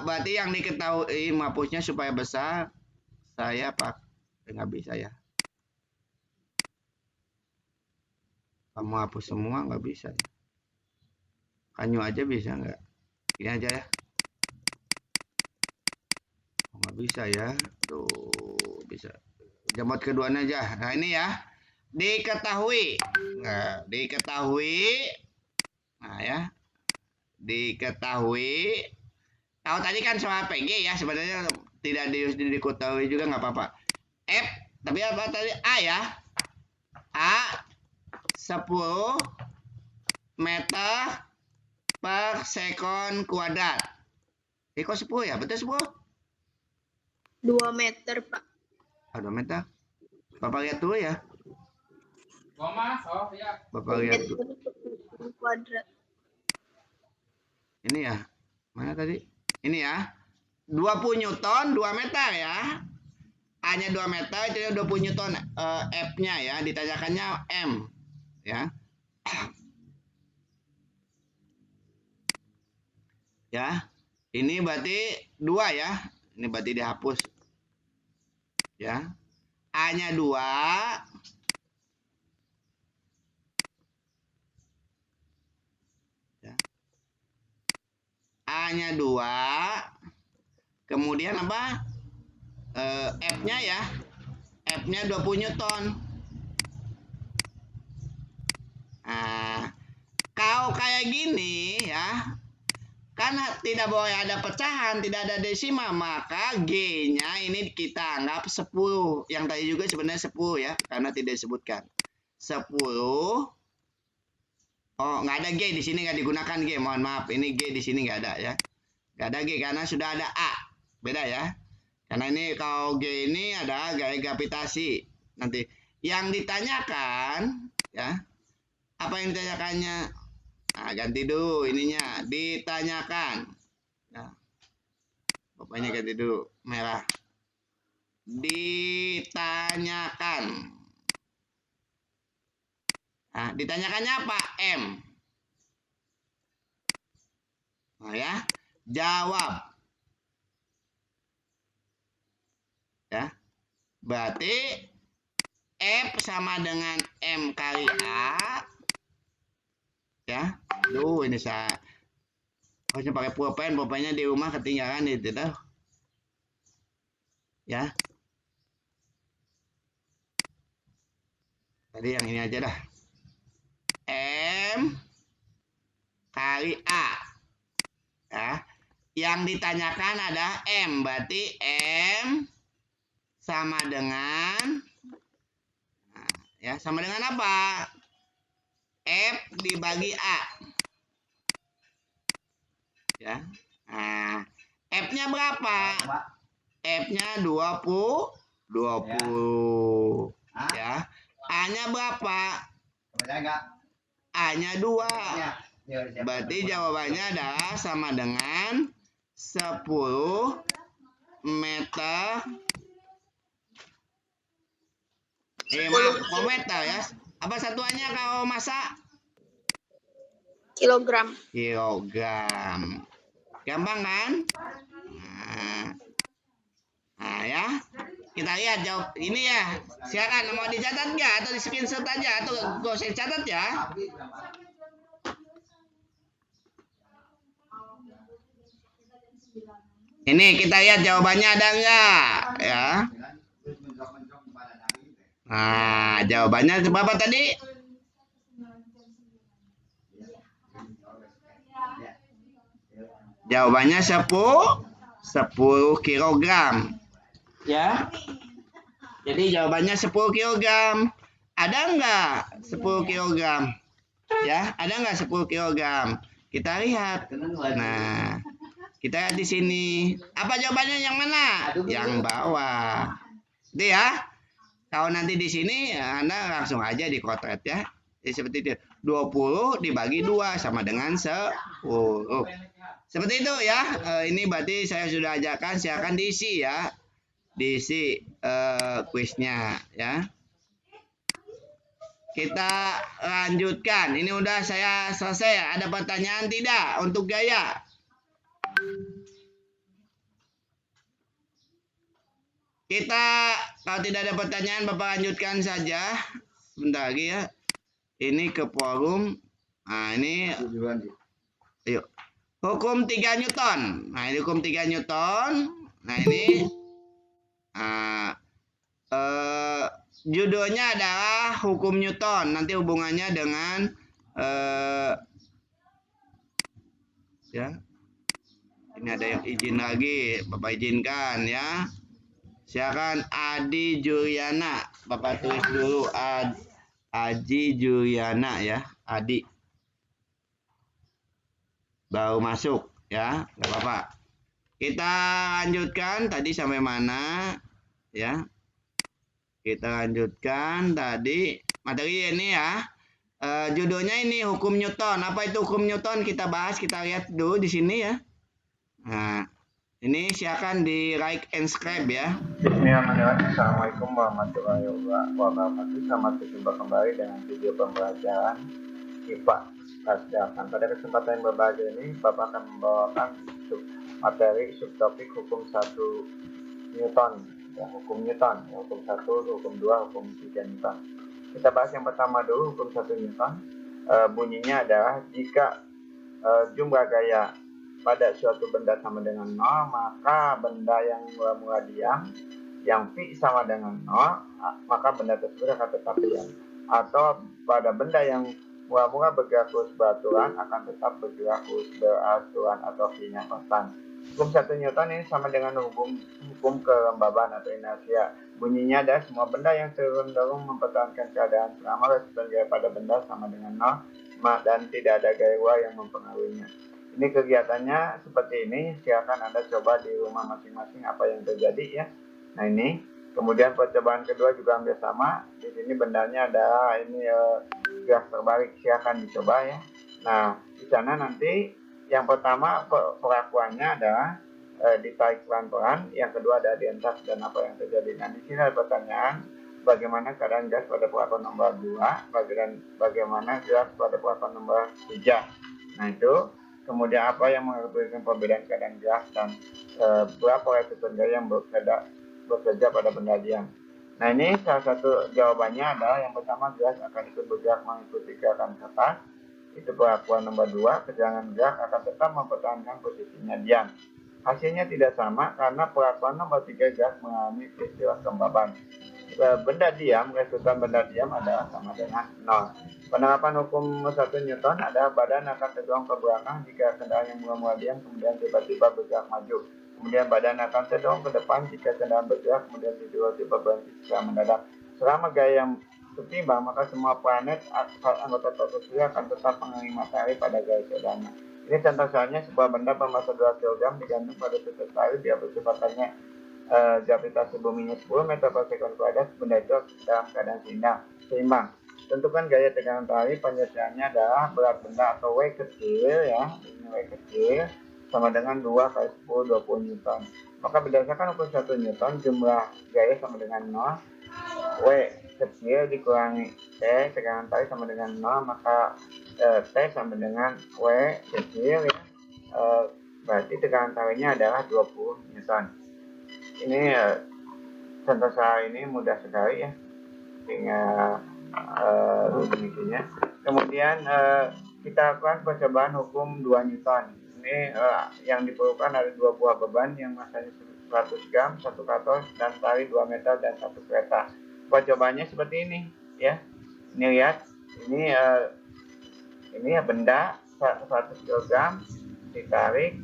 Berarti yang diketahui menghapusnya supaya besar, saya nggak bisa ya. Kamu hapus semua nggak bisa. Kanyu aja bisa nggak? Ini aja ya. Oh, nggak bisa ya. Tuh bisa. Jamboard keduanya aja. Nah ini ya. Diketahui. Nah, diketahui. Nah ya. Diketahui. Kalau tadi kan soal PG ya. Sebenarnya tidak diketahui juga nggak apa-apa. F. Tapi apa tadi? A ya. A. 10 meter per sekon kuadrat. Kok 10 ya? Betul 10? 2 meter, Pak. 2 meter. Bapak lihat dulu ya. Bapak lihat dulu. Kuadrat. Ini ya. Mana tadi? Ini ya. 20 Newton 2 meter ya. A-nya 2 meter, itu 20 Newton. F-nya ya. Ditanyakannya M. Ya. Ya. Ini berarti 2 ya. Ini berarti dihapus. Ya. A-nya 2. Ya. A-nya 2. Kemudian apa? F-nya ya. F-nya 20 Newton. Nah, kalau kayak gini ya, karena tidak boleh ada pecahan, tidak ada desimal, maka G-nya ini kita anggap 10. Yang tadi juga sebenarnya 10 ya, karena tidak disebutkan. 10. Oh, nggak ada G di sini, nggak digunakan G. Mohon maaf, ini G di sini nggak ada ya. Nggak ada G karena sudah ada A. Beda ya. Karena ini kalau G ini ada gaya gravitasi. Nanti yang ditanyakan ya. Apa yang ditanyakannya? Nah, ganti dulu ininya. Ditanyakan. Nah, bapaknya ganti dulu. Merah. Ditanyakan. Nah, ditanyakannya apa? M. Nah, ya. Jawab. Ya. Berarti F sama dengan M kali A. Ya. Ini saya harusnya pakai pulpen. Pulpennya di rumah ketinggalan itu tuh. Ya. Tadi yang ini aja dah. M kali A. Ya. Yang ditanyakan ada M. Berarti M sama dengan, nah, ya, sama dengan apa? F dibagi A. Ya. Nah, F-nya berapa? F-nya 20. Ya. A-nya berapa? A-nya 2. Berarti jawabannya adalah sama dengan 10 meter. Meter ya. Apa satuannya kalau masak? Kilogram. Kilogram. Gampang kan? Nah, ya. Kita lihat jawab ini ya. Silakan, mau dicatat nggak atau di screenshot aja atau gak usah dicatat ya. Ini kita lihat jawabannya ada nggak ya. Nah, jawabannya berapa tadi? Jawabannya 10 kilogram. Ya. Jadi jawabannya 10 kilogram. Ada nggak 10 kilogram? Ya, ada nggak 10 kilogram? Kita lihat. Nah, kita lihat di sini. Apa jawabannya yang mana? Yang bawah. Itu ya. Kalau nanti di sini Anda langsung aja dikotret ya. Jadi seperti itu. 20 dibagi 2 sama dengan 10. Seperti itu ya. Ini berarti saya sudah ajarkan, silakan diisi ya. Diisi kuisnya ya. Kita lanjutkan. Ini udah saya selesai. Ada pertanyaan tidak untuk gaya? Kita kalau tidak ada pertanyaan, Bapak lanjutkan saja. Sebentar lagi ya. Ini ke forum. Nah, ini yuk. Hukum 3 Newton. Nah, ini hukum 3 Newton. Nah, ini judulnya adalah hukum Newton. Nanti hubungannya dengan ya. Ini ada yang izin lagi, Bapak izinkan ya. Silakan Adi Juliana, Bapak tulis dulu Aji Juliana ya, Adi. Baru masuk ya, nggak apa-apa. Kita lanjutkan tadi sampai mana ya? Kita lanjutkan tadi materi ini ya. Judulnya ini hukum Newton. Apa itu hukum Newton? Kita bahas, kita lihat dulu di sini ya. Nah, ini silakan di like and subscribe ya. Bismillahirrahmanirrahim. Assalamualaikum warahmatullahi wabarakatuh. Selamat berjumpa kembali dengan video pembelajaran IPA kelas 8. Pada kesempatan yang berbahagia ini, Bapak akan membawakan materi subtopik hukum 1 Newton. Ya, hukum Newton. Ya, hukum 1, hukum 2, hukum 3 Newton. Kita bahas yang pertama dulu, hukum 1 Newton. Bunyinya adalah jika jumlah gaya pada suatu benda sama dengan 0, maka benda yang mula-mula diam, yang V sama dengan 0, maka benda tersebut akan tetap diam. Atau pada benda yang mula-mula bergerak lurus beraturan, akan tetap bergerak lurus beraturan atau V-nya konstan. Hukum 1 Newton ini sama dengan hukum kelembaban atau inersia. Bunyinya adalah semua benda yang cenderung mempertahankan keadaan selama resisten gaya pada benda sama dengan 0, dan tidak ada gaya luar yang mempengaruhinya. Ini kegiatannya seperti ini, silakan Anda coba di rumah masing-masing apa yang terjadi ya. Nah ini, kemudian percobaan kedua juga hampir sama. Di sini bendanya ada ini gerak terbalik, silakan dicoba ya. Nah, di sana nanti yang pertama perlakuannya adalah ditarik pelan-pelan, yang kedua ada dihentak dan apa yang terjadi. Nah, di sini ada pertanyaan, bagaimana keadaan gas pada perlakuan nomor 2, bagaimana gas pada perlakuan nomor 3. Nah, itu kemudian apa yang mengakibatkan perbedaan keadaan gas dan berapa resisten gaya yang bekerja pada benda diam. Nah, ini salah satu jawabannya adalah yang pertama, gas akan ikut bergerak mengikuti gerakan kertas. Itu perlakuan nomor 2, ketegangan gas akan tetap mempertahankan posisinya diam. Hasilnya tidak sama karena perlakuan nomor 3, gas mengalami peristiwa kelembaban. Benda diam, resisten benda diam adalah sama dengan 0. Penerapan hukum 1 Newton adalah badan akan terdorong ke belakang jika kendaraan yang mula-mula diam kemudian tiba-tiba bergerak maju. Kemudian badan akan terdorong ke depan jika kendaraan bergerak kemudian tiba-tiba berhenti secara mendadak. Selama gaya yang setimbang, maka semua planet anggota stratosfer surya akan tetap mengelilingi matahari pada gaya seadanya. Ini contoh soalnya sebuah benda bermassa 2 kg digantung pada titik matahari, dia berkecepatannya gravitasi buminya 10 meter per sekon kuadrat, benda itu dalam keadaan seimbang. Tentukan gaya tegangan matahari, penyelesaiannya adalah berat benda atau W kecil ya, ini W kecil sama dengan 2 kali 10 20 Newton. Maka berdasarkan hukum 1 Newton, jumlah gaya sama dengan 0, W kecil dikurangi T, tegangan tarik sama dengan 0, maka T sama dengan W kecil ya, berarti tegangan tariknya adalah 20 Newton. Ini contoh soal ini mudah sekali ya, tinggal begitunya. Kemudian kita lakukan percobaan hukum 2 Newton. Ini yang diperlukan ada 2 buah beban yang masanya 100 gram, 1 katos, dan tali 2 meter dan 1 kereta. Percobaannya seperti ini ya. Ini lihat, ini ya benda 100 kg ditarik,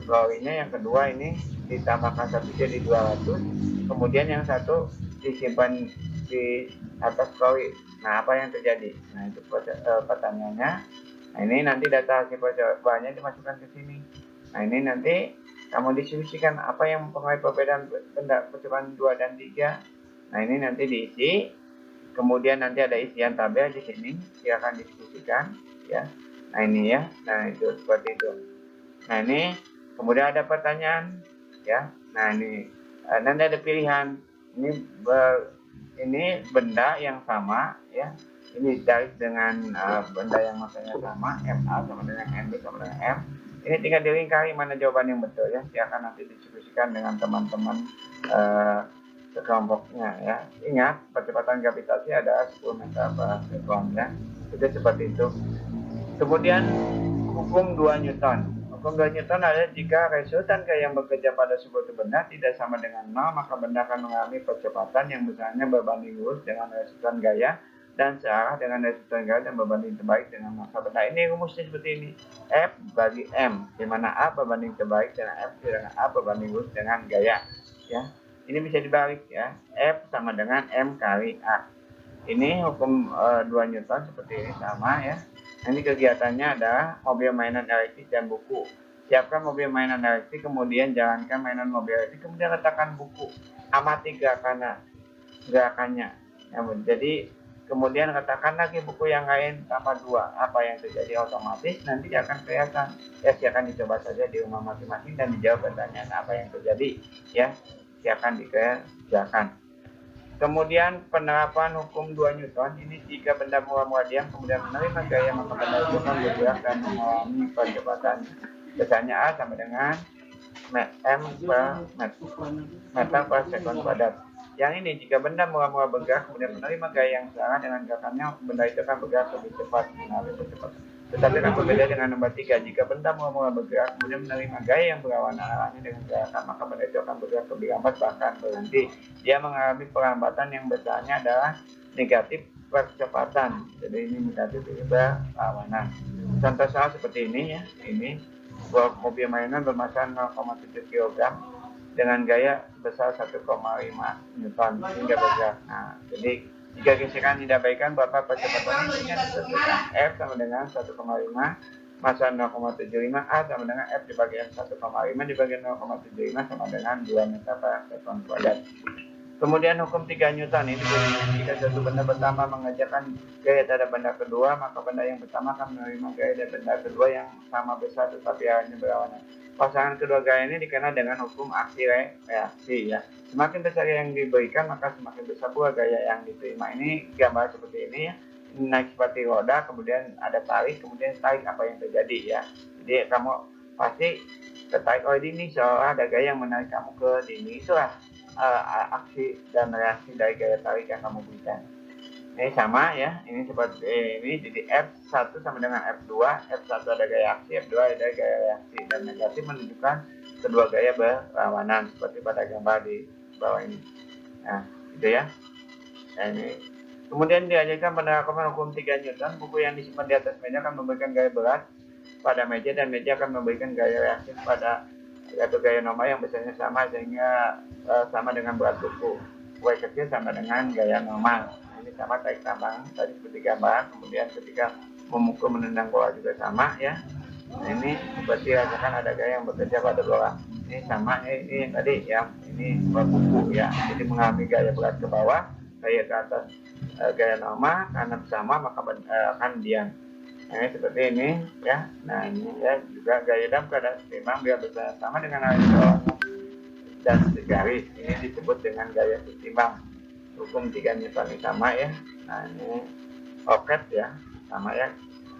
lorinya yang kedua ini ditambahkan 1 jadi 200, kemudian yang satu disimpan di atas lori. Nah, apa yang terjadi? Nah, itu pertanyaannya. Nah, ini nanti data hasil percobaannya dimasukkan ke sini. Nah, ini nanti kamu diskusikan apa yang mempengaruhi perbedaan benda percobaan 2 dan 3. Nah, ini nanti diisi. Kemudian nanti ada isian tabel di sini, silakan diskusikan ya. Nah, ini ya. Nah, itu seperti itu. Nah, ini kemudian ada pertanyaan ya. Nah, ini nanti ada pilihan. Ini benda yang sama ya. Ini ditarik dengan benda yang masanya sama, MA sama dengan MB sama dengan M. Ini tinggal dilingkari mana jawaban yang betul ya. Silakan nanti diskusikan dengan teman-teman sekelompoknya ya. Ingat, percepatan gravitasi adalah 10 meter per sekon ya. Itu seperti itu. Kemudian hukum 2 Newton. Hukum 2 Newton adalah jika resultan gaya yang bekerja pada suatu benda tidak sama dengan 0, maka benda akan mengalami percepatan yang besarnya berbanding lurus dengan resultan gaya dan searah dengan resultan gaya dan berbanding terbalik dengan massa benda. Ini rumusnya seperti ini. F bagi M, di mana A berbanding terbalik dengan F dengan A berbanding lurus dengan gaya. Ya, ini bisa dibalik ya. F sama dengan M kali A. Ini hukum 2 Newton seperti ini sama ya. Ini kegiatannya adalah mobil mainan elektrik dan buku. Siapkan mobil mainan elektrik, kemudian jalankan mainan mobil elektrik, kemudian letakkan buku. Amati gerakannya. Ya, jadi kemudian katakan lagi buku yang lain tambah 2. Apa yang terjadi otomatis nanti akan kelihatan. Ya, silakan dicoba saja di rumah masing-masing dan dijawab pertanyaan apa yang terjadi. Ya, silakan dikerjakan. Kemudian penerapan hukum 2 Newton, ini jika benda mula-mula diam kemudian menerima gaya, maka benda itu akan bergerak dan mengalami percepatan. Biasanya A sama dengan M per meter per sekon kuadrat. Yang ini jika benda mula-mula bergerak kemudian menerima gaya yang sama dengan gerakannya, benda itu akan bergerak lebih cepat mengalami percepatan. Tetapi akan berbeda dengan nomor 3. Jika benda mula-mula bergerak kemudian menerima gaya yang berlawanan arahnya dengan gerakan, maka benda itu akan bergerak lebih lambat bahkan berhenti. Dia mengalami perlambatan yang besarnya adalah negatif percepatan. Jadi ini negatif, ini berlawanan. Contoh soal seperti ini ya. Ini sebuah mobil mainan bermassa 0,7 kg dengan gaya besar 1,5 Newton hingga bergerak. Nah, jadi jika gesekan diabaikan, berapa percepatan ini ditentukan. F sama dengan 1,5, massa 0,75, A sama dengan F dibagi M 1,5 dibagi 0,75 sama dengan 2 meter per sekon kuadrat. Kemudian hukum 3 Newton ini bunyinya, jika suatu benda pertama mengerjakan gaya terhadap benda kedua, maka benda yang pertama akan menerima gaya dari benda kedua yang sama besar tetapi arahnya berlawanan. Pasangan kedua gaya ini dikenal dengan hukum aksi reaksi ya. Semakin besar yang diberikan maka semakin besar pula gaya yang diterima. Ini gambar seperti ini ya. Naik seperti roda, kemudian ada tarik, kemudian tarik apa yang terjadi ya. Jadi kamu pasti tertarik, oh ini seolah ada gaya yang menarik kamu ke sini. Itulah aksi dan reaksi dari gaya tarik yang kamu berikan. Ini sama ya, ini seperti ini, jadi F1 sama dengan F2. F1 ada gaya aksi, F2 ada gaya reaksi, dan negatif menunjukkan kedua gaya berlawanan seperti pada gambar di bawah ini. Nah, gitu ya. Nah, ini kemudian diajarkan penerapan hukum 3 Newton. Buku yang disimpan di atas meja akan memberikan gaya berat pada meja, dan meja akan memberikan gaya reaktif pada atau gaya normal yang besarnya sama, sehingga sama dengan berat buku. Y kecil sama dengan gaya normal. Nah, ini sama tarik tambang tadi seperti gambar. Kemudian ketika memukul menendang bola juga sama ya. Nah, ini seperti rasakan ada gaya yang bekerja pada bola. Ini sama, ini yang tadi ya, ini berat buku ya. Jadi mengalami gaya berat ke bawah, gaya ke atas gaya normal, karena sama maka akan diam. Nah, ini seperti ini ya. Nah, ini ya juga gaya dalam keadaan seimbang biar bersama dengan arah dan segaris. Ini disebut dengan gaya seimbang. Hukum 3 Newton ini sama ya. Nah, ini roket ya, sama ya.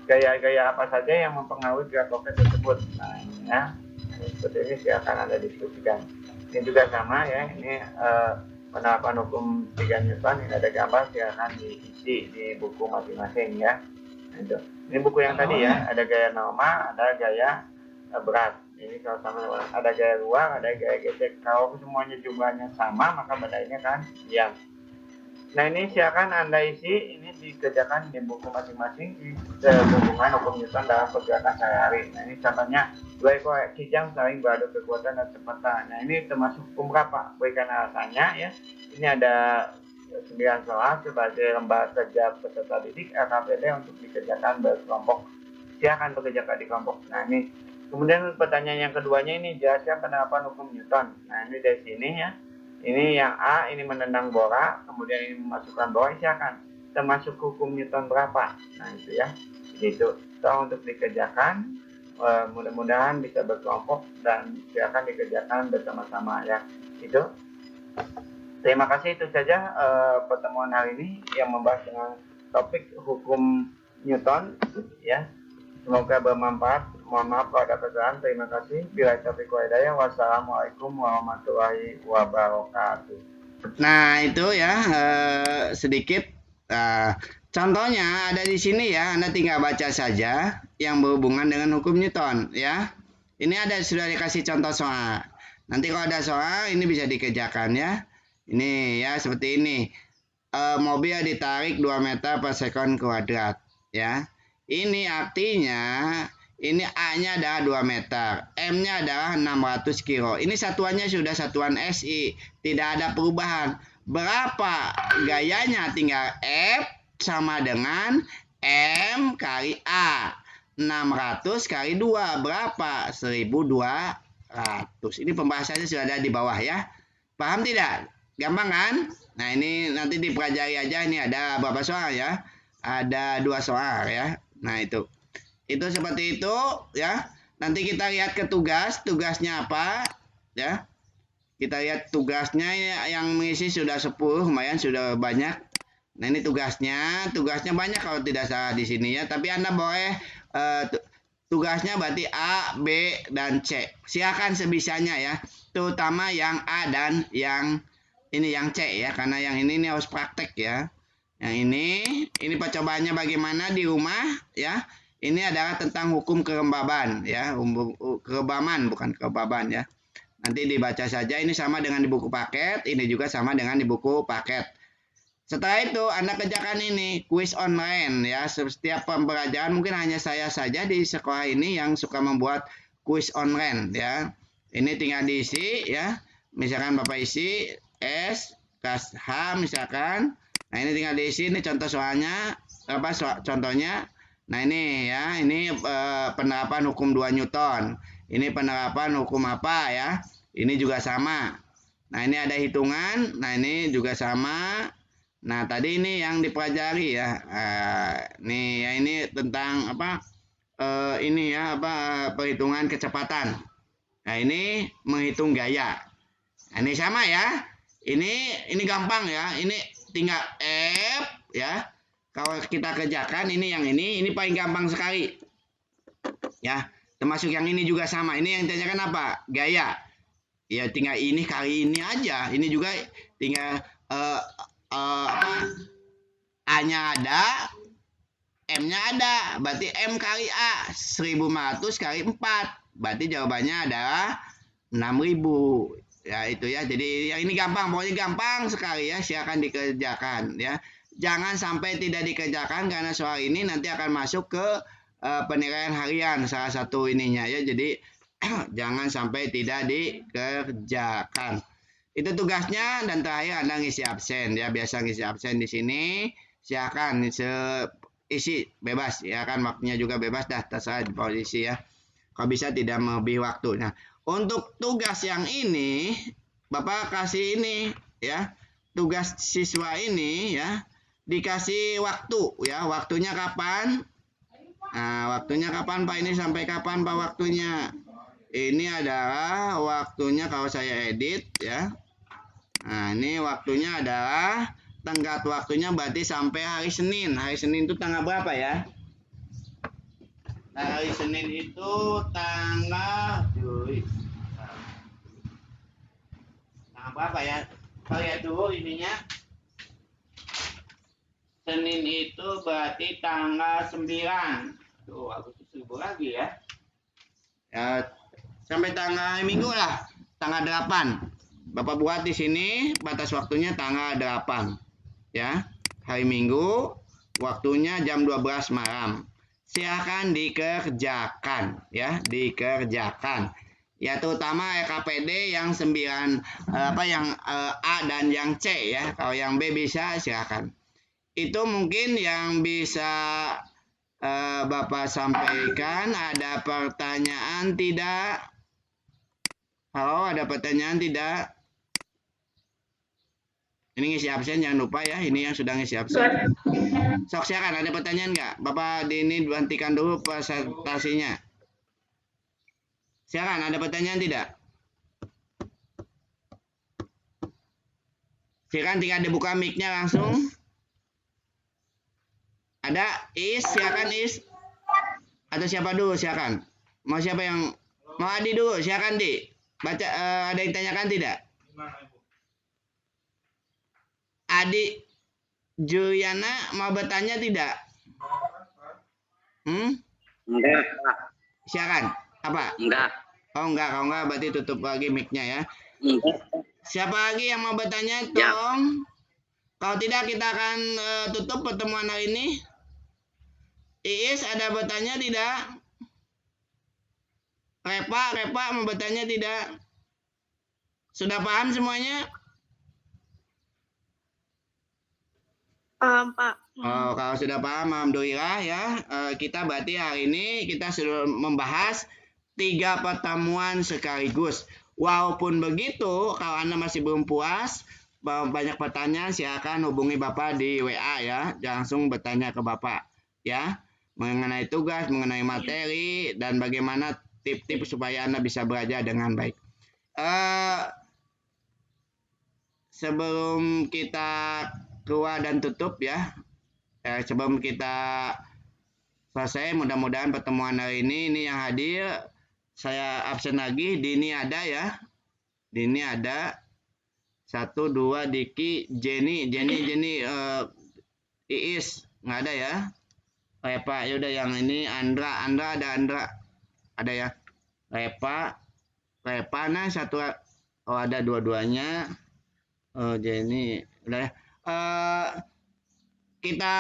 Gaya-gaya apa saja yang mempengaruhi gerak roket tersebut. Nah, ini ya. Ini seperti ini silakan Anda diskusikan. Ini juga sama ya. Ini penerapan hukum 3 Newton. Ini ada gambar, silakan diisi di buku masing-masing ya. Nah, itu. Ini buku yang tadi ya, ada gaya normal, ada gaya berat. Ini kalau sama ada gaya luar, ada gaya gesek. Kalau semuanya jumlahnya sama, maka benda ini kan diam. Nah, ini silakan Anda isi, ini dikerjakan di buku masing-masing di hubungan hukum Newton dalam pergerakan sehari-hari. Nah, ini contohnya 2 ekor kijang saling beradu kekuatan dan kecepatan. Nah, ini termasuk hukum berapa? Berikan alasannya ya. Ini ada 9 soal sebagai lembaga kerja peserta didik LKPD untuk dikerjakan berkelompok. Silakan bekerja di kelompok. Nah, ini kemudian pertanyaan yang keduanya ini jelaskan penerapan hukum Newton. Nah, ini dari sini ya. Ini yang A, ini menendang bola, kemudian ini memasukkan bola, silakan. Termasuk hukum Newton berapa? Nah, itu ya. Gitu. Tolong untuk dikerjakan. Mudah-mudahan bisa berkelompok dan silakan dikerjakan bersama-sama ya. Itu. Terima kasih, itu saja pertemuan hari ini yang membahas dengan topik hukum Newton ya. Semoga bermanfaat. Mohon maaf kalau ada kesalahan. Terima kasih. Bila taufiq wal hidayah. Wassalamualaikum warahmatullahi wabarakatuh. Nah, itu ya sedikit contohnya ada di sini ya. Anda tinggal baca saja yang berhubungan dengan hukum Newton ya. Ini sudah dikasih contoh soal. Nanti kalau ada soal ini bisa dikerjakan ya. Ini ya seperti ini. Mobil ditarik 2 meter per sekon kuadrat ya. Ini artinya ini A-nya adalah 2 meter, M-nya adalah 600 kilo. Ini satuannya sudah satuan SI, tidak ada perubahan. Berapa gayanya? Tinggal F sama dengan M kali A. 600 kali 2 berapa? 1200. Ini pembahasannya sudah ada di bawah ya. Paham tidak? Gampang kan? Nah, ini nanti dipelajari aja. Ini ada berapa soal ya? Ada 2 soal ya. Nah, itu seperti itu ya. Nanti kita lihat ke tugasnya apa ya. Kita lihat tugasnya yang mengisi sudah 10, lumayan sudah banyak. Nah, ini tugasnya banyak kalau tidak salah di sini ya. Tapi Anda boleh tugasnya berarti A, B dan C. Silakan sebisanya ya. Terutama yang A dan yang C ya, karena yang ini harus praktek ya. Yang ini percobaannya bagaimana di rumah ya. Ini adalah tentang hukum kelembaban ya, kelembaban bukan kelembaban ya. Nanti dibaca saja, ini sama dengan di buku paket, ini juga sama dengan di buku paket. Setelah itu Anda kerjakan ini kuis online ya. Setiap pembelajaran mungkin hanya saya saja di sekolah ini yang suka membuat kuis online ya. Ini tinggal diisi ya. Misalkan Bapak isi S kelas H misalkan. Nah, ini tinggal diisi, ini contoh soalnya contohnya. Nah, ini ya, ini penerapan hukum 2 Newton. Ini penerapan hukum apa ya? Ini juga sama. Nah, ini ada hitungan. Nah, ini juga sama. Nah, tadi ini yang dipelajari ya. Nih ya, ini tentang apa? Ini ya apa, perhitungan kecepatan. Nah, ini menghitung gaya. Nah, ini sama ya. Ini gampang ya. Ini tinggal F ya. Kalau kita kerjakan ini yang ini paling gampang sekali. Ya, termasuk yang ini juga sama. Ini yang ditanyakan apa? Gaya. Ya tinggal ini kali ini aja. Ini juga tinggal apa? A-nya ada, M-nya ada. Berarti M kali A 1.500 kali 4. Berarti jawabannya adalah 6.000. Ya itu ya. Jadi yang ini gampang, pokoknya gampang sekali ya. Silakan dikerjakan ya. Jangan sampai tidak dikerjakan karena soal ini nanti akan masuk ke penilaian harian salah satu ininya ya. Jadi jangan sampai tidak dikerjakan. Itu tugasnya, dan terakhir Anda ngisi absen ya. Biasa ngisi absen di sini. Silakan isi bebas ya kan, waktunya juga bebas dah, terserah di posisi ya. Kalau bisa tidak melebihi waktu. Nah, untuk tugas yang ini Bapak kasih ini ya. Tugas siswa ini ya dikasih waktu ya. Waktunya kapan? Nah, waktunya kapan Pak? Ini sampai kapan Pak waktunya? Ini adalah waktunya kalau saya edit ya. Nah, ini waktunya adalah tenggat waktunya berarti sampai hari Senin. Hari Senin itu tanggal berapa ya? Hari Senin itu tanggal berapa ya? Kita lihat dulu ininya. Senin itu berarti tanggal 9. Tuh, Agustus 1000 lagi ya. Ya, sampai tanggal Minggu lah, tanggal 8. Bapak buat di sini batas waktunya tanggal 8. Ya. Hari Minggu, waktunya jam 12 malam. Silakan dikerjakan ya, dikerjakan. Ya, terutama KPD yang 9 yang A dan yang C ya. Kalau yang B bisa silakan. Itu mungkin yang bisa Bapak sampaikan. Ada pertanyaan tidak? Halo, ada pertanyaan tidak? Ini ngisi absen jangan lupa ya. Ini yang sudah ngisi absen. Sok silakan, ada pertanyaan nggak? Bapak ini berhentikan dulu presentasinya. Silakan, ada pertanyaan tidak? Silakan tinggal dibuka mic-nya langsung. Ada Is, silakan Is. Atau siapa dulu silakan. Mau siapa yang mau Adi dulu, silakan Di. Baca ada yang ditanyakan tidak? Adi Juliana mau bertanya tidak? Enggak. Silakan. Apa? Enggak. Oh enggak, kalau enggak berarti tutup lagi mic-nya ya. Enggak. Siapa lagi yang mau bertanya? Ya. Tolong. Kalau tidak kita akan tutup pertemuan hari ini. Iis ada bertanya tidak? Repa mau bertanya tidak? Sudah paham semuanya? Paham, Pak. Oh, kalau sudah paham, alhamdulillah ya. Kita berarti hari ini kita sudah membahas 3 pertemuan sekaligus. Walaupun begitu, kalau Anda masih belum puas, banyak pertanyaan, silakan hubungi Bapak di WA ya. Langsung bertanya ke Bapak ya. Mengenai tugas, mengenai materi, dan bagaimana tips-tips supaya Anda bisa belajar dengan baik. Sebelum kita keluar dan tutup ya, sebelum kita selesai, mudah-mudahan pertemuan hari ini yang hadir, saya absen lagi. Dini ada ya, Dini ada, 1, 2, Diki, Jenny, Iis nggak ada ya. Repa, yaudah yang ini Andra ada ya. Repa nah 1, oh ada dua-duanya. Oh Jenny udah ya. Kita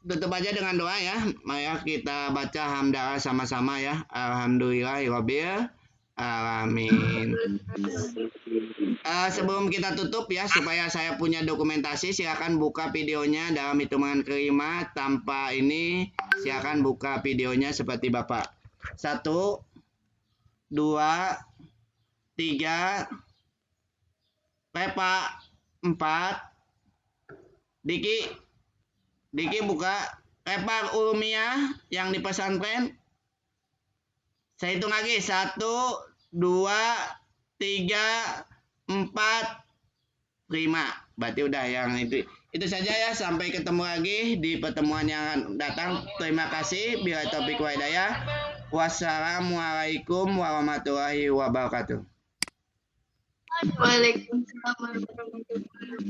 tutup aja dengan doa ya. Mari kita baca hamdalah sama-sama ya. Alhamdulillahirabbil alamin. Sebelum kita tutup ya, supaya saya punya dokumentasi, silakan buka videonya dalam hitungan kelima. Tanpa ini, silakan buka videonya seperti Bapak. 1, 2, 3, Pepa 4. Diki buka Pepa Ulumiyah yang di pesantren. Saya hitung lagi 1, 2, 3, 4, 5. Berarti udah yang itu saja ya. Sampai ketemu lagi di pertemuan yang akan datang. Terima kasih. Bila taufiq wa hidayah. Wassalamualaikum warahmatullahi wabarakatuh. Waalaikumsalam warahmatullahi wabarakatuh.